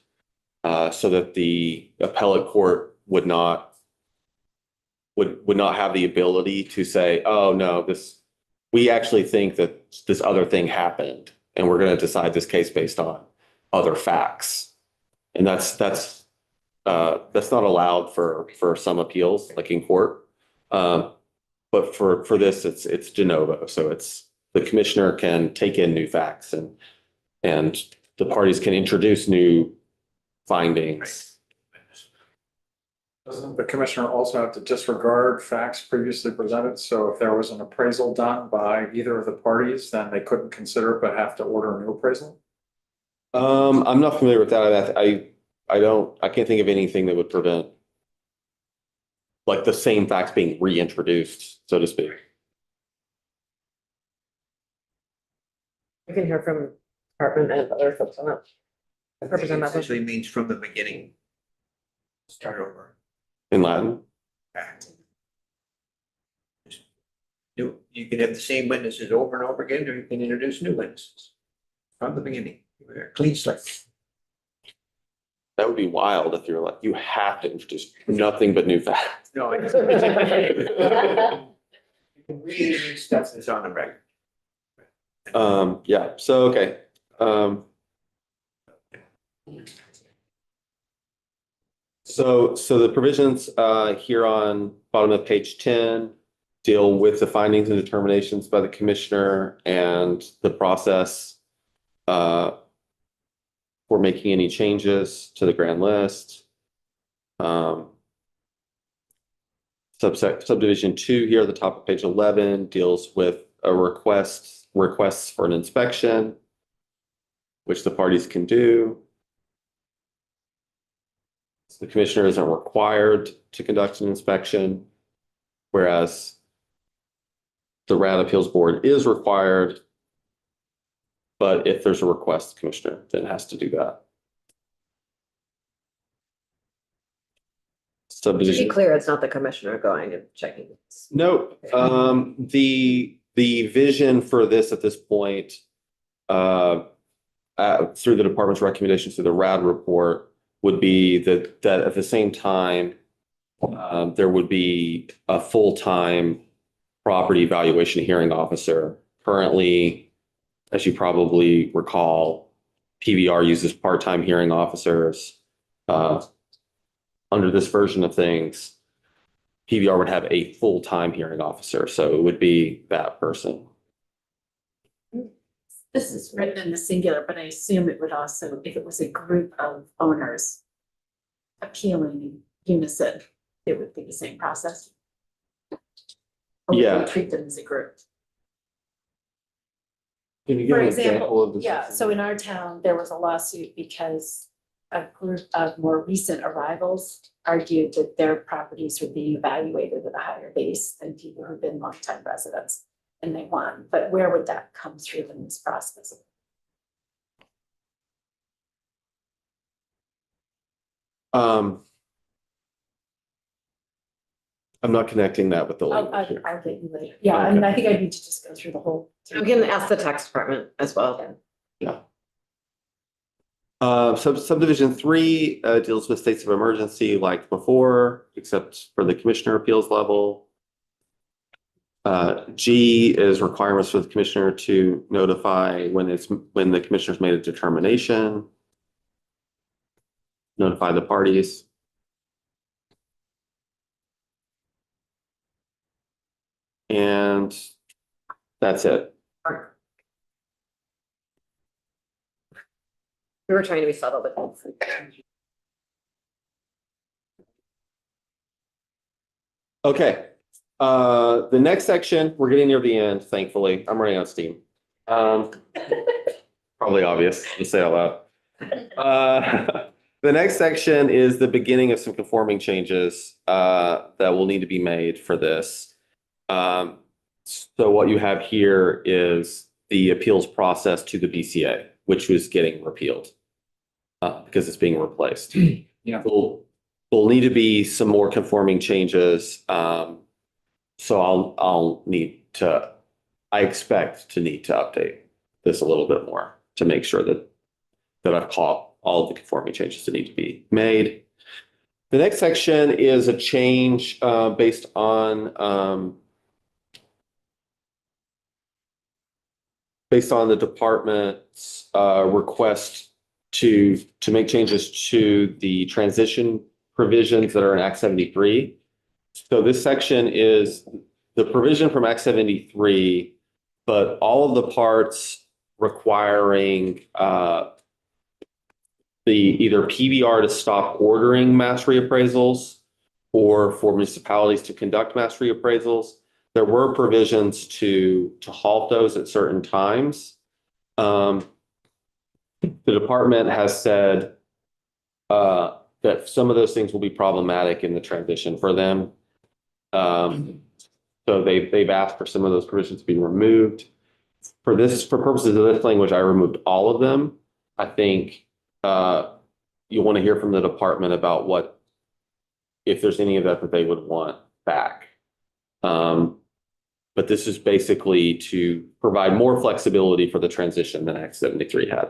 so that the appellate court would not have the ability to say, oh no, we actually think that this other thing happened and we're going to decide this case based on other facts. And that's not allowed for some appeals, like in court. But for this, it's de novo. So it's the commissioner can take in new facts and the parties can introduce new findings. Doesn't the commissioner also have to disregard facts previously presented? So if there was an appraisal done by either of the parties, then they couldn't consider it, but have to order a new appraisal? I'm not familiar with that. I can't think of anything that would prevent like the same facts being reintroduced, so to speak. You can hear from department and other folks on that. Represent that. Essentially means from the beginning. Start over. In Latin? You can have the same witnesses over and over again, or you can introduce new witnesses from the beginning. Clean slate. That would be wild if you're like, you have to introduce nothing but new facts. No, you can reintroduce stuff that's on the record. Yeah, so, okay. So the provisions here on bottom of page 10 deal with the findings and determinations by the commissioner and the process for making any changes to the grand list. Subdivision 2 here at the top of page 11 deals with a requests for an inspection, which the parties can do. The commissioner isn't required to conduct an inspection, whereas the RAD appeals board is required. But if there's a request, the commissioner then has to do that. To be Subdivision. clear, it's not the commissioner going and checking. Nope. The vision for this at this point, through the department's recommendations to the RAD report, would be that at the same time, there would be a full-time property valuation hearing officer. Currently, as you probably recall, PBR uses part-time hearing officers. Under this version of things, PBR would have a full-time hearing officer, so it would be that person. This is written in the singular, but I assume it would also, if it was a group of owners appealing in unison, it would be the same process. Or would we Yeah. treat them as a group? Can you give For an example, of this? yeah, so in our town, there was a lawsuit because a group of more recent arrivals argued that their properties were being evaluated at a higher base than people who've been longtime residents, and they won. But where would that come through in this process? I'm not connecting that with the I'll language here. I'll get you later. Yeah, I mean, I think I need to just go through the whole. We can ask the tax department as well. Subdivision 3 deals with states of emergency like before, except for the commissioner appeals level. G is requirements for the commissioner to notify when the commissioner's made a determination. Notify the parties. And that's it. We were trying to be subtle, but. Okay, the next section, we're getting near the end, thankfully. I'm running out of steam. Probably obvious to say out loud. The next section is the beginning of some conforming changes that will need to be made for this. So what you have here is the appeals process to the BCA, which was getting repealed because it's being replaced. Yeah. There'll need to be some more conforming changes. So I expect to need to update this a little bit more to make sure that I've caught all of the conforming changes that need to be made. The next section is a change based on the department's request to make changes to the transition provisions that are in Act 73. So this section is the provision from Act 73, but all of the parts requiring the either PBR to stop ordering mass reappraisals or for municipalities to conduct mass reappraisals. There were provisions to halt those at certain times. The department has said that some of those things will be problematic in the transition for them. So they've asked for some of those provisions to be removed. For purposes of this language, I removed all of them. I think you want to hear from the department about if there's any of that they would want back. But this is basically to provide more flexibility for the transition than Act 73 had.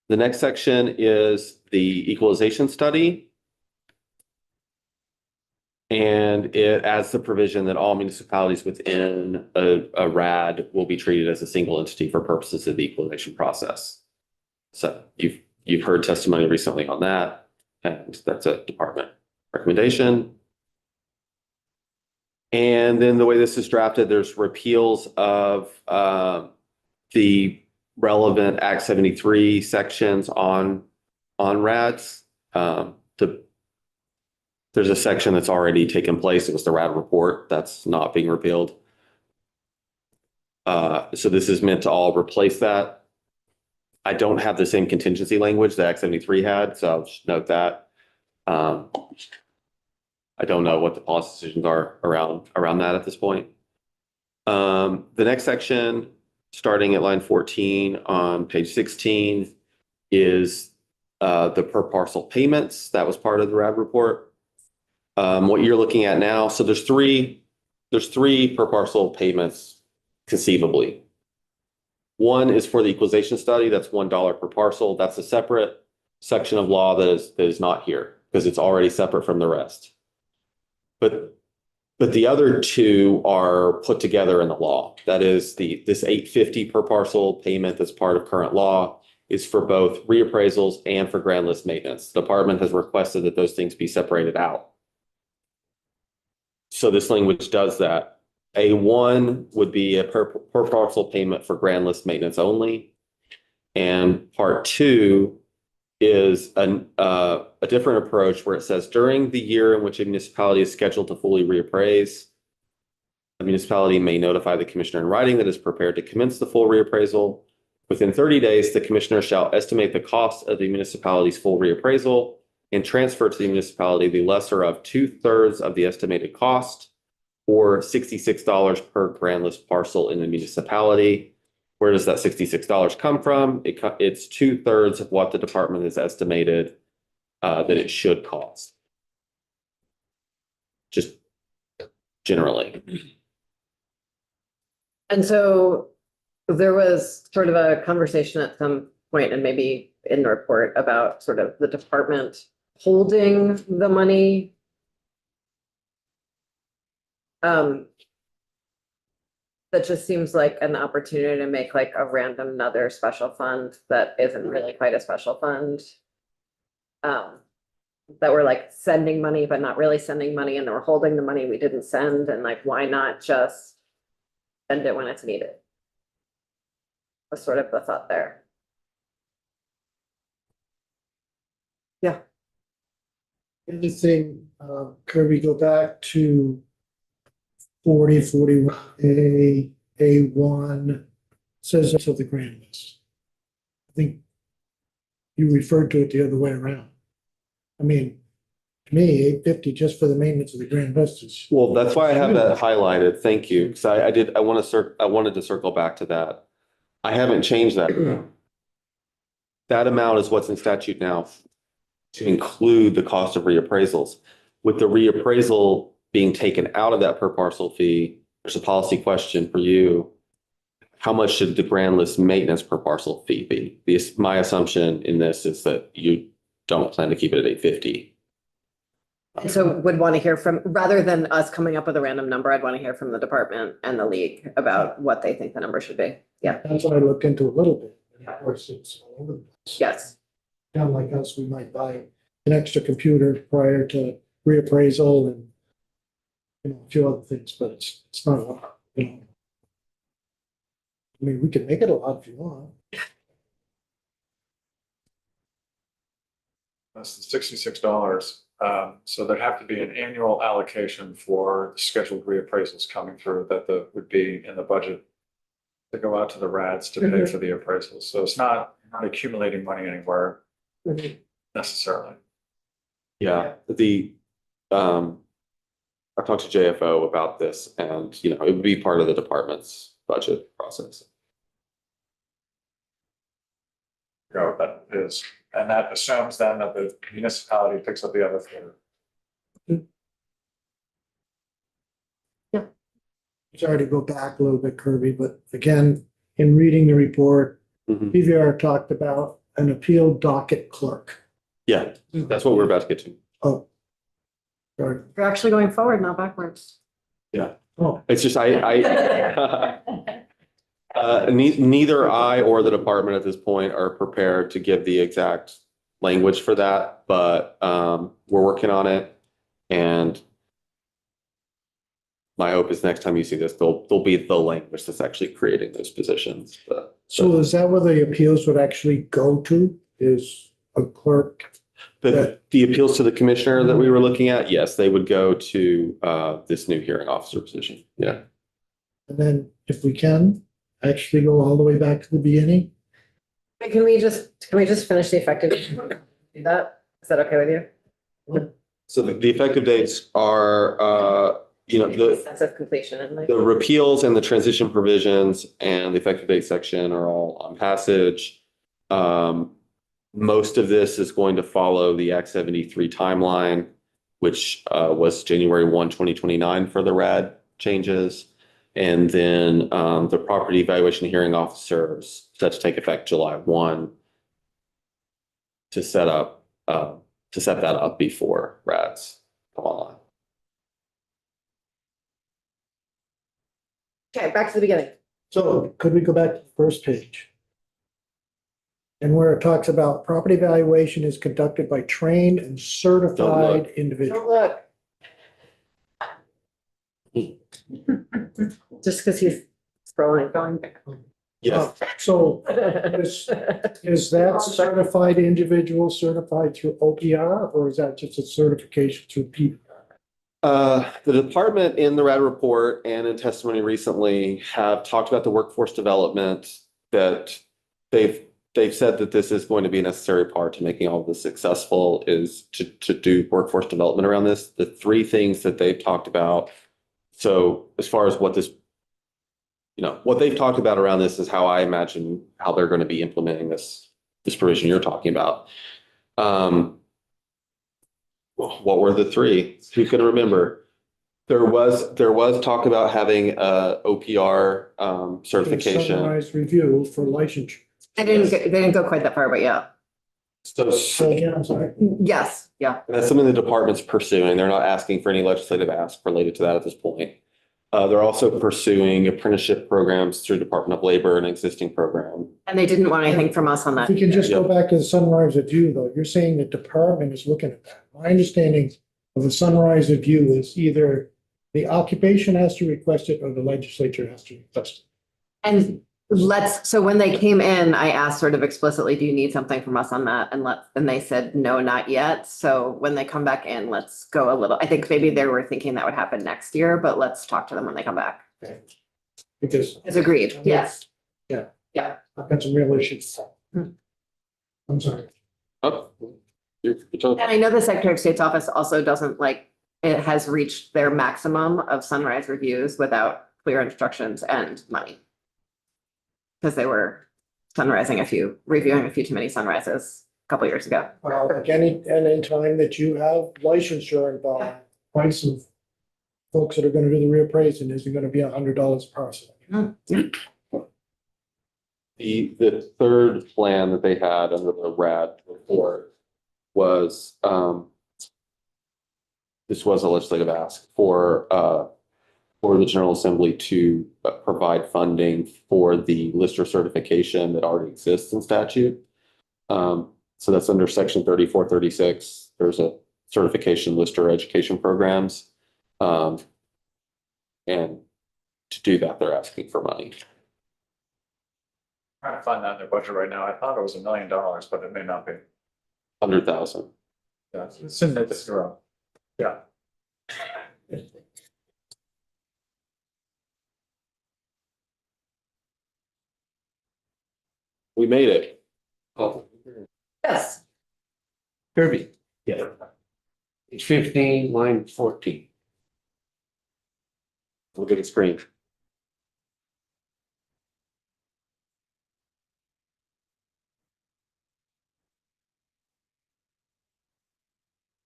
The next section is the equalization study. And it adds the provision that all municipalities within a RAD will be treated as a single entity for purposes of the equalization process. So you've heard testimony recently on that, and that's a department recommendation. And then the way this is drafted, there's repeals of the relevant Act 73 sections on RADs. There's a section that's already taken place. It was the RAD report that's not being repealed. So this is meant to all replace that. I don't have the same contingency language that Act 73 had, so I'll just note that. I don't know what the policy decisions are around that at this point. The next section, starting at line 14 on page 16, is the per parcel payments. That was part of the RAD report. What you're looking at now, so there's three per parcel payments conceivably. One is for the equalization study. That's $1 per parcel. That's a separate section of law that is not here because it's already separate from the rest. But the other two are put together in the law. That is this $8.50 per parcel payment that's part of current law is for both reappraisals and for grand list maintenance. The department has requested that those things be separated out. So this language does that. A1 would be a per parcel payment for grand list maintenance only. And part 2 is a different approach where it says during the year in which a municipality is scheduled to fully reappraise, a municipality may notify the commissioner in writing that is prepared to commence the full reappraisal. Within 30 days, the commissioner shall estimate the cost of the municipality's full reappraisal and transfer to the municipality the lesser of 2/3 of the estimated cost, or $66 per grand list parcel in the municipality. Where does that $66 come from? It's 2/3 of what the department has estimated that it should cost. Just generally. And so there was sort of a conversation at some point, and maybe in the report, about sort of the department holding the money. That just seems like an opportunity to make like a random another special fund that isn't really quite a special fund. That we're like sending money, but not really sending money, and we're holding the money we didn't send, and like, why not just spend it when it's needed? Was sort of the thought there. Yeah. Anything, Kirby, go back to 41A, A1, says of the grand list. I think you referred to it the other way around. I mean, to me, $8.50 just for the maintenance of the grand list is. Well, that's why I have that highlighted. Thank you. Because I wanted to circle back to that. I haven't changed that. That amount is what's in statute now to include the cost of reappraisals. With the reappraisal being taken out of that per parcel fee, there's a policy question for you. How much should the grand list maintenance per parcel fee be? My assumption in this is that you don't plan to keep it at $8.50. And so would want to hear from, rather than us coming up with a random number, I'd want to hear from the department and the league about what they think the number should be. Yeah. That's what I looked into a little bit. And of course, it's all over the place. Yes. Down like us, we might buy an extra computer prior to reappraisal and a few other things, but it's not a lot, I mean, we can make it a lot if you want. That's the $66. So there'd have to be an annual allocation for the scheduled reappraisals coming through that would be in the budget to go out to the RADs to pay for the appraisals. So it's not accumulating money anywhere necessarily. Yeah, I've talked to JFO about this, and it would be part of the department's budget process. Go, that is, and that assumes then that the municipality picks up the other thing. Sorry to go back a little bit, Kirby, but again, in reading the report, PVR talked about an appeal docket clerk. Yeah, that's what we're about to get to. Oh. Sorry. You're actually going forward, not backwards. Yeah. Oh. It's just neither I or the department at this point are prepared to give the exact language for that, but we're working on it. And my hope is next time you see this, there'll be the language that's actually creating those positions. So is that where the appeals would actually go to, is a clerk? The appeals to the commissioner that we were looking at, yes, they would go to this new hearing officer position. Yeah. And then if we can, actually go all the way back to the beginning, Can we just finish the effective? Do that? Is that okay with you? So the effective dates are, Sense of completion and like. the repeals and the transition provisions and the effective date section are all on passage. Most of this is going to follow the Act 73 timeline, which was January 1, 2029 for the RAD changes. And then the property evaluation hearing officers set to take effect July 1 to set that up before RADs come online. Okay, back to the beginning. So could we go back to the first page? And where it talks about property valuation is conducted by trained and certified individuals. Don't look. Just because he's scrolling, going. Yes. So is that certified individual certified through OPR or is that just a certification through PPR? The department in the RAD report and in testimony recently have talked about the workforce development that they've said that this is going to be a necessary part to making all of this successful is to do workforce development around this. The three things that they've talked about. So as far as what this, what they've talked about around this is how I imagine how they're going to be implementing this provision you're talking about. What were the three? Who can remember? There was talk about having a OPR certification. Sunrise review for licensure. They didn't go quite that far, but yeah. So again, I'm sorry. Yes, yeah. That's something the department's pursuing. They're not asking for any legislative ask related to that at this point. They're also pursuing apprenticeship programs through Department of Labor, an existing program. And they didn't want anything from us on If that. we can just go back to the Sunrise Review, though, you're saying the department is looking at that. My understanding of the Sunrise Review is either the occupation has to request it or the legislature has to request it. And so when they came in, I asked sort of explicitly, do you need something from us on that? And they said, no, not yet. So when they come back in, let's go a little, I think maybe they were thinking that would happen next year, but let's talk to them when they come back. Because It's agreed. Yes. I've got some real issues. I'm sorry. Oh, And I know the Secretary of State's office also doesn't it has reached their maximum of sunrise reviews without clear instructions and money. Because they were reviewing a few too many sunrises a couple years ago. Like any time that you have licensure involved, price of folks that are gonna do the reappraising isn't gonna be $100 a parcel. The third plan that they had under the RAD report was, this was a legislative ask for the General Assembly to provide funding for the Lister certification that already exists in statute. So that's under section 3436. There's a certification Lister education programs. And to do that, they're asking for money. Trying to find that in their budget right now. I thought it was $1 million, but it may not be. 100,000. Yeah, it's in the zero. Yeah. We made it. Oh, Yes. Kirby. Yeah. It's 15, line 14. Look at the screen.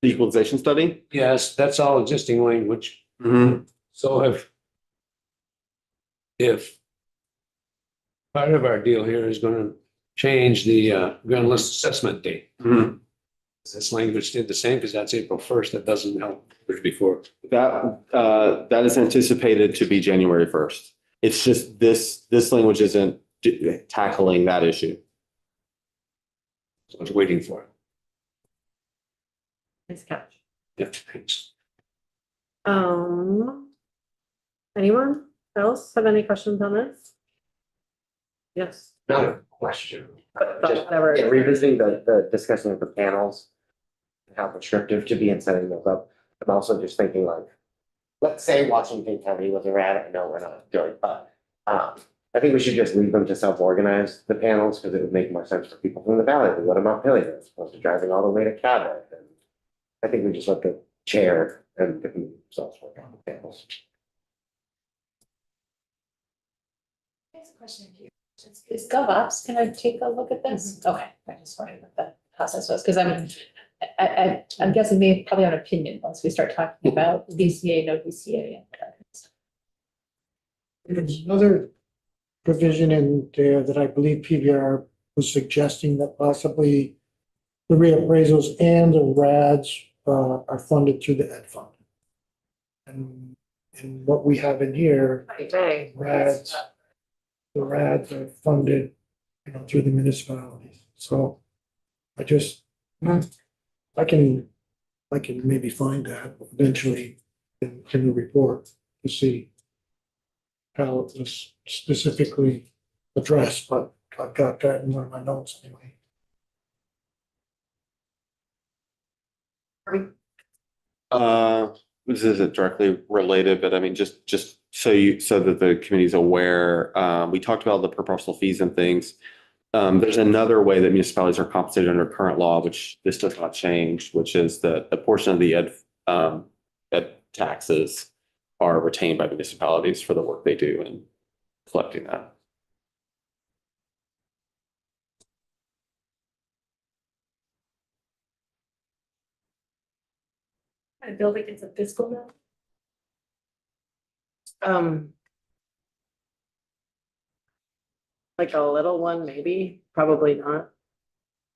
The equalization study? Yes, that's all existing language. Mm-hmm. So if part of our deal here is going to change the grand list assessment date, Mm-hmm. is this language stayed the same? Because that's April 1st. That doesn't help before. That is anticipated to be January 1st. It's just this language isn't tackling that issue. So I was waiting for it. Nice catch. Yeah, thanks. Anyone else have any questions on this? Yes. Not a question. Just Whatever. revisiting the discussion of the panels and how prescriptive to be in setting those up. I'm also just thinking let's say Washington County was a RAD. I know we're not doing, but I think we should just leave them to self-organize the panels, because it would make more sense for people from the valley to go to Montpelier as opposed to driving all the way to Cabot. And I think we just let the chair and the committee themselves work on the panels. Question here. Is GovOps, can I take a look at this? Okay, I just wondering what the process was, because I'm guessing they probably have an opinion once we start talking about VCA, no VCA. And that kind of stuff. There's another provision in there that I believe PBR was suggesting that possibly the reappraisals and the RADs are funded through the ed fund. And what we have in here, RADs, the RADs are funded, through the municipalities. So I just, I can maybe find that eventually in the report to see how it was specifically addressed, but I've got that in one of my notes anyway. This isn't directly related, but I mean, just so that the committee's aware, we talked about the per parcel fees and things. There's another way that municipalities are compensated under current law, which this does not change, which is that a portion of the ed taxes are retained by municipalities for the work they do in collecting that. I feel like it's a fiscal note. Like a little one, maybe, probably not.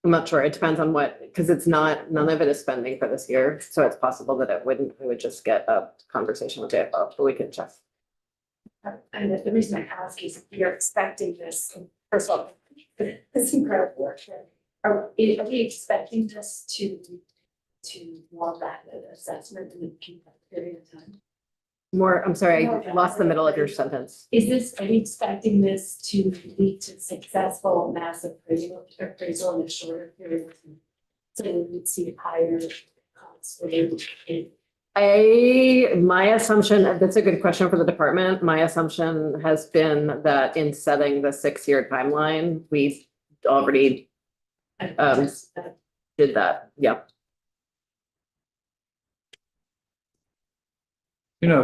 I'm not sure. It depends on what, because it's not, none of it is spending for this year. So it's possible that we would just get a conversation with JFO, but we can check. And the reason I ask is if you're expecting this, first of all, it's incredible work. Are we expecting this to want that assessment in a period of time? More, I'm sorry, I lost the middle of your sentence. Are we expecting this to lead to successful massive appraisal in a shorter period of time? So we would see higher costs related to. My assumption, that's a good question for the department. My assumption has been that in setting the 6-year timeline, we already did that. Yep.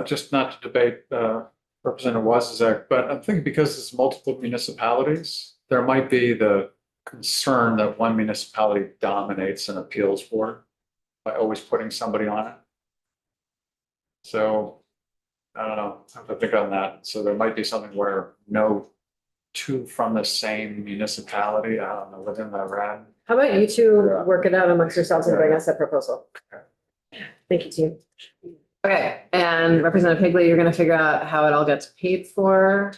Just not to debate Representative Wozniak, but I'm thinking because it's multiple municipalities, there might be the concern that one municipality dominates an appeals board by always putting somebody on it. So I don't know, I have to think on that. So there might be something where no two from the same municipality, I don't know, within the RAD. How about you two work it out amongst yourselves and bring us a proposal? Thank you, team. Okay, and Representative Higley, you're gonna figure out how it all gets paid for.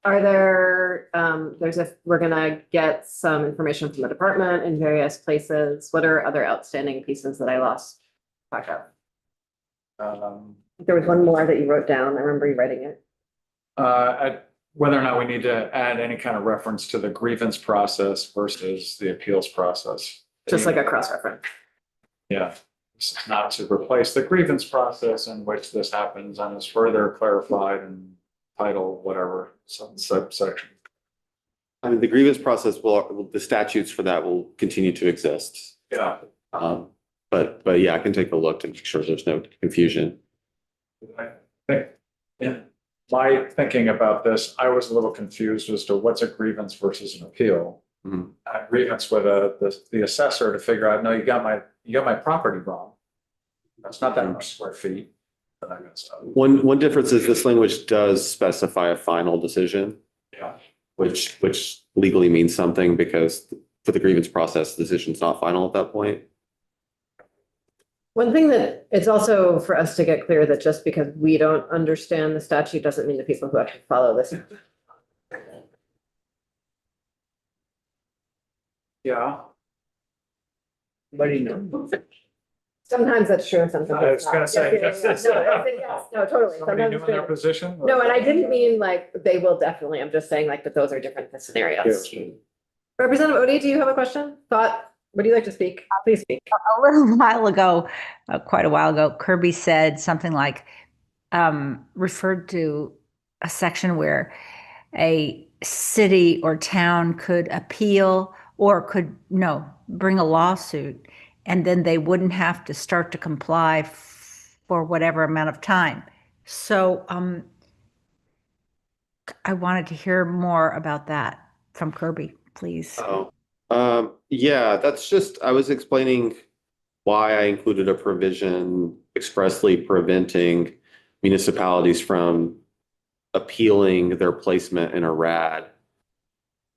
Are there, we're gonna get some information from the department in various places. What are other outstanding pieces that I lost track of? There was one more that you wrote down. I remember you writing it. Whether or not we need to add any kind of reference to the grievance process versus the appeals process. Just like a cross-reference. Yeah, this is not to replace the grievance process in which this happens and is further clarified in title, whatever, some subsection. I mean, the grievance process the statutes for that will continue to exist. Yeah. But yeah, I can take a look and make sure there's no confusion. I think, in my thinking about this, I was a little confused as to what's a grievance versus an appeal. A grievance with the assessor to figure out, no, you got my property wrong. That's not that much square feet. One difference is this language does specify a final decision. Yeah. Which legally means something because for the grievance process, the decision's not final at that point. One thing that it's also for us to get clear that just because we don't understand the statute doesn't mean the people who actually follow this. Yeah. What do you know? Sometimes that's true, sometimes I was it's not. gonna say. No, totally. Somebody Sometimes new it's in their true. position? No, and I didn't mean like they will definitely, I'm just saying like that those are different scenarios. Representative Odie, do you have a question? Thought? Would you like to speak? Please speak. A little while ago, quite a while ago, Kirby said something like, referred to a section where a city or town could appeal or could, no, bring a lawsuit, and then they wouldn't have to start to comply for whatever amount of time. So I wanted to hear more about that from Kirby, please. Oh, yeah, that's just, I was explaining why I included a provision expressly preventing municipalities from appealing their placement in a RAD.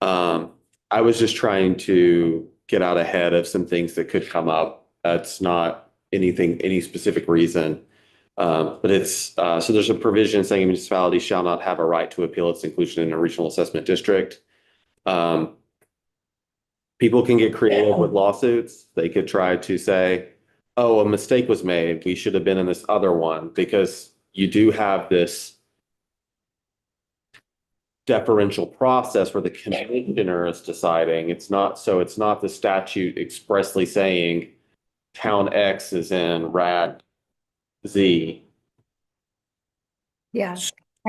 I was just trying to get out ahead of some things that could come up. That's not anything, any specific reason. But it's, so there's a provision saying a municipality shall not have a right to appeal its inclusion in a regional assessment district. People can get creative with lawsuits. They could try to say, oh, a mistake was made. We should have been in this other one, because you do have this deferential process where the commissioner is deciding. It's not the statute expressly saying town X is in RAD Z. Yeah.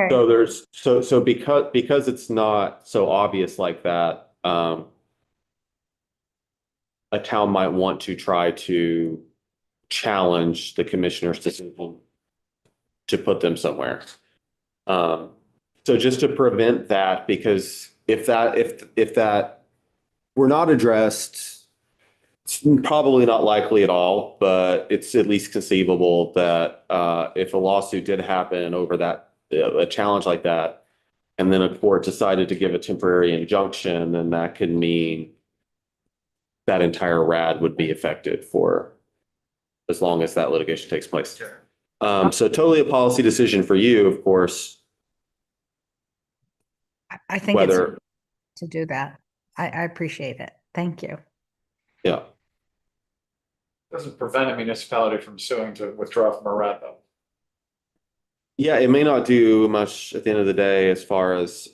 So there's, so because it's not so obvious like that, a town might want to try to challenge the commissioner's decision to put them somewhere. So just to prevent that, because if that were not addressed, it's probably not likely at all, but it's at least conceivable that if a lawsuit did happen over that, a challenge like that, and then a court decided to give a temporary injunction, then that could mean that entire RAD would be affected for as long as that litigation takes place. So totally a policy decision for you, of course. I think it's Whether, to do that. I appreciate it. Thank you. yeah. Doesn't prevent a municipality from suing to withdraw from a RAD though. Yeah, it may not do much at the end of the day as far as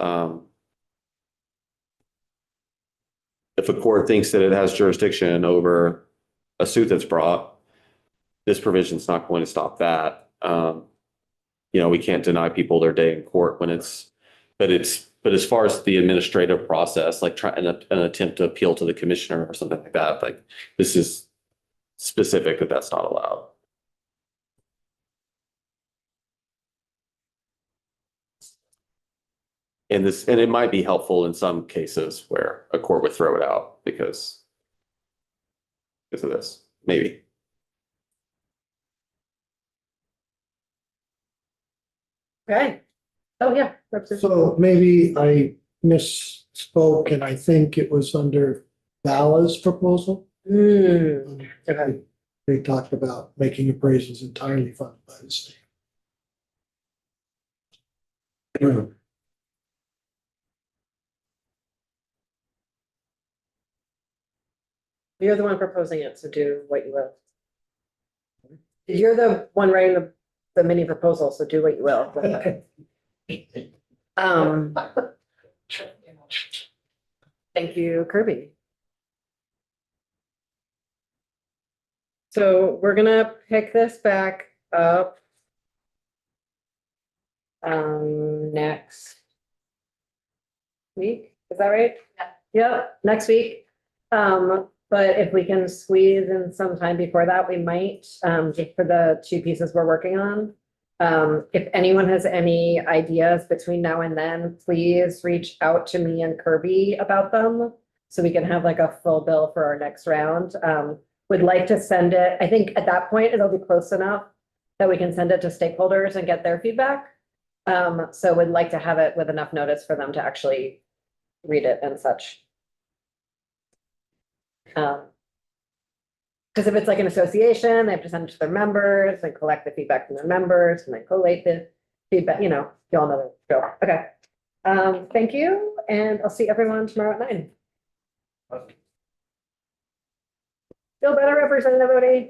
if a court thinks that it has jurisdiction over a suit that's brought, this provision's not going to stop that. We can't deny people their day in court when but as far as the administrative process, like an attempt to appeal to the commissioner or something like that, like this is specific that that's not allowed. And it might be helpful in some cases where a court would throw it out because of this, maybe. Okay. Oh, yeah. So maybe I misspoke and I think it was under Vala's proposal. Okay. They talked about making appraisals entirely funded by the state. You're the one proposing it, so do what you will. You're the one writing the mini proposal, so do what you will. Thank you, Kirby. So we're gonna pick this back up next week, is that right? Yep, next week. But if we can squeeze in some time before that, we might, just for the two pieces we're working on. If anyone has any ideas between now and then, please reach out to me and Kirby about them. So we can have like a full bill for our next round. Would like to send it, I think at that point, it'll be close enough that we can send it to stakeholders and get their feedback. So would like to have it with enough notice for them to actually read it and such. Because if it's like an association, they have to send it to their members and collect the feedback from their members and then collate the feedback, you all know the drill. Okay. Thank you, and I'll see everyone tomorrow at 9. Feel better, Representative Odie?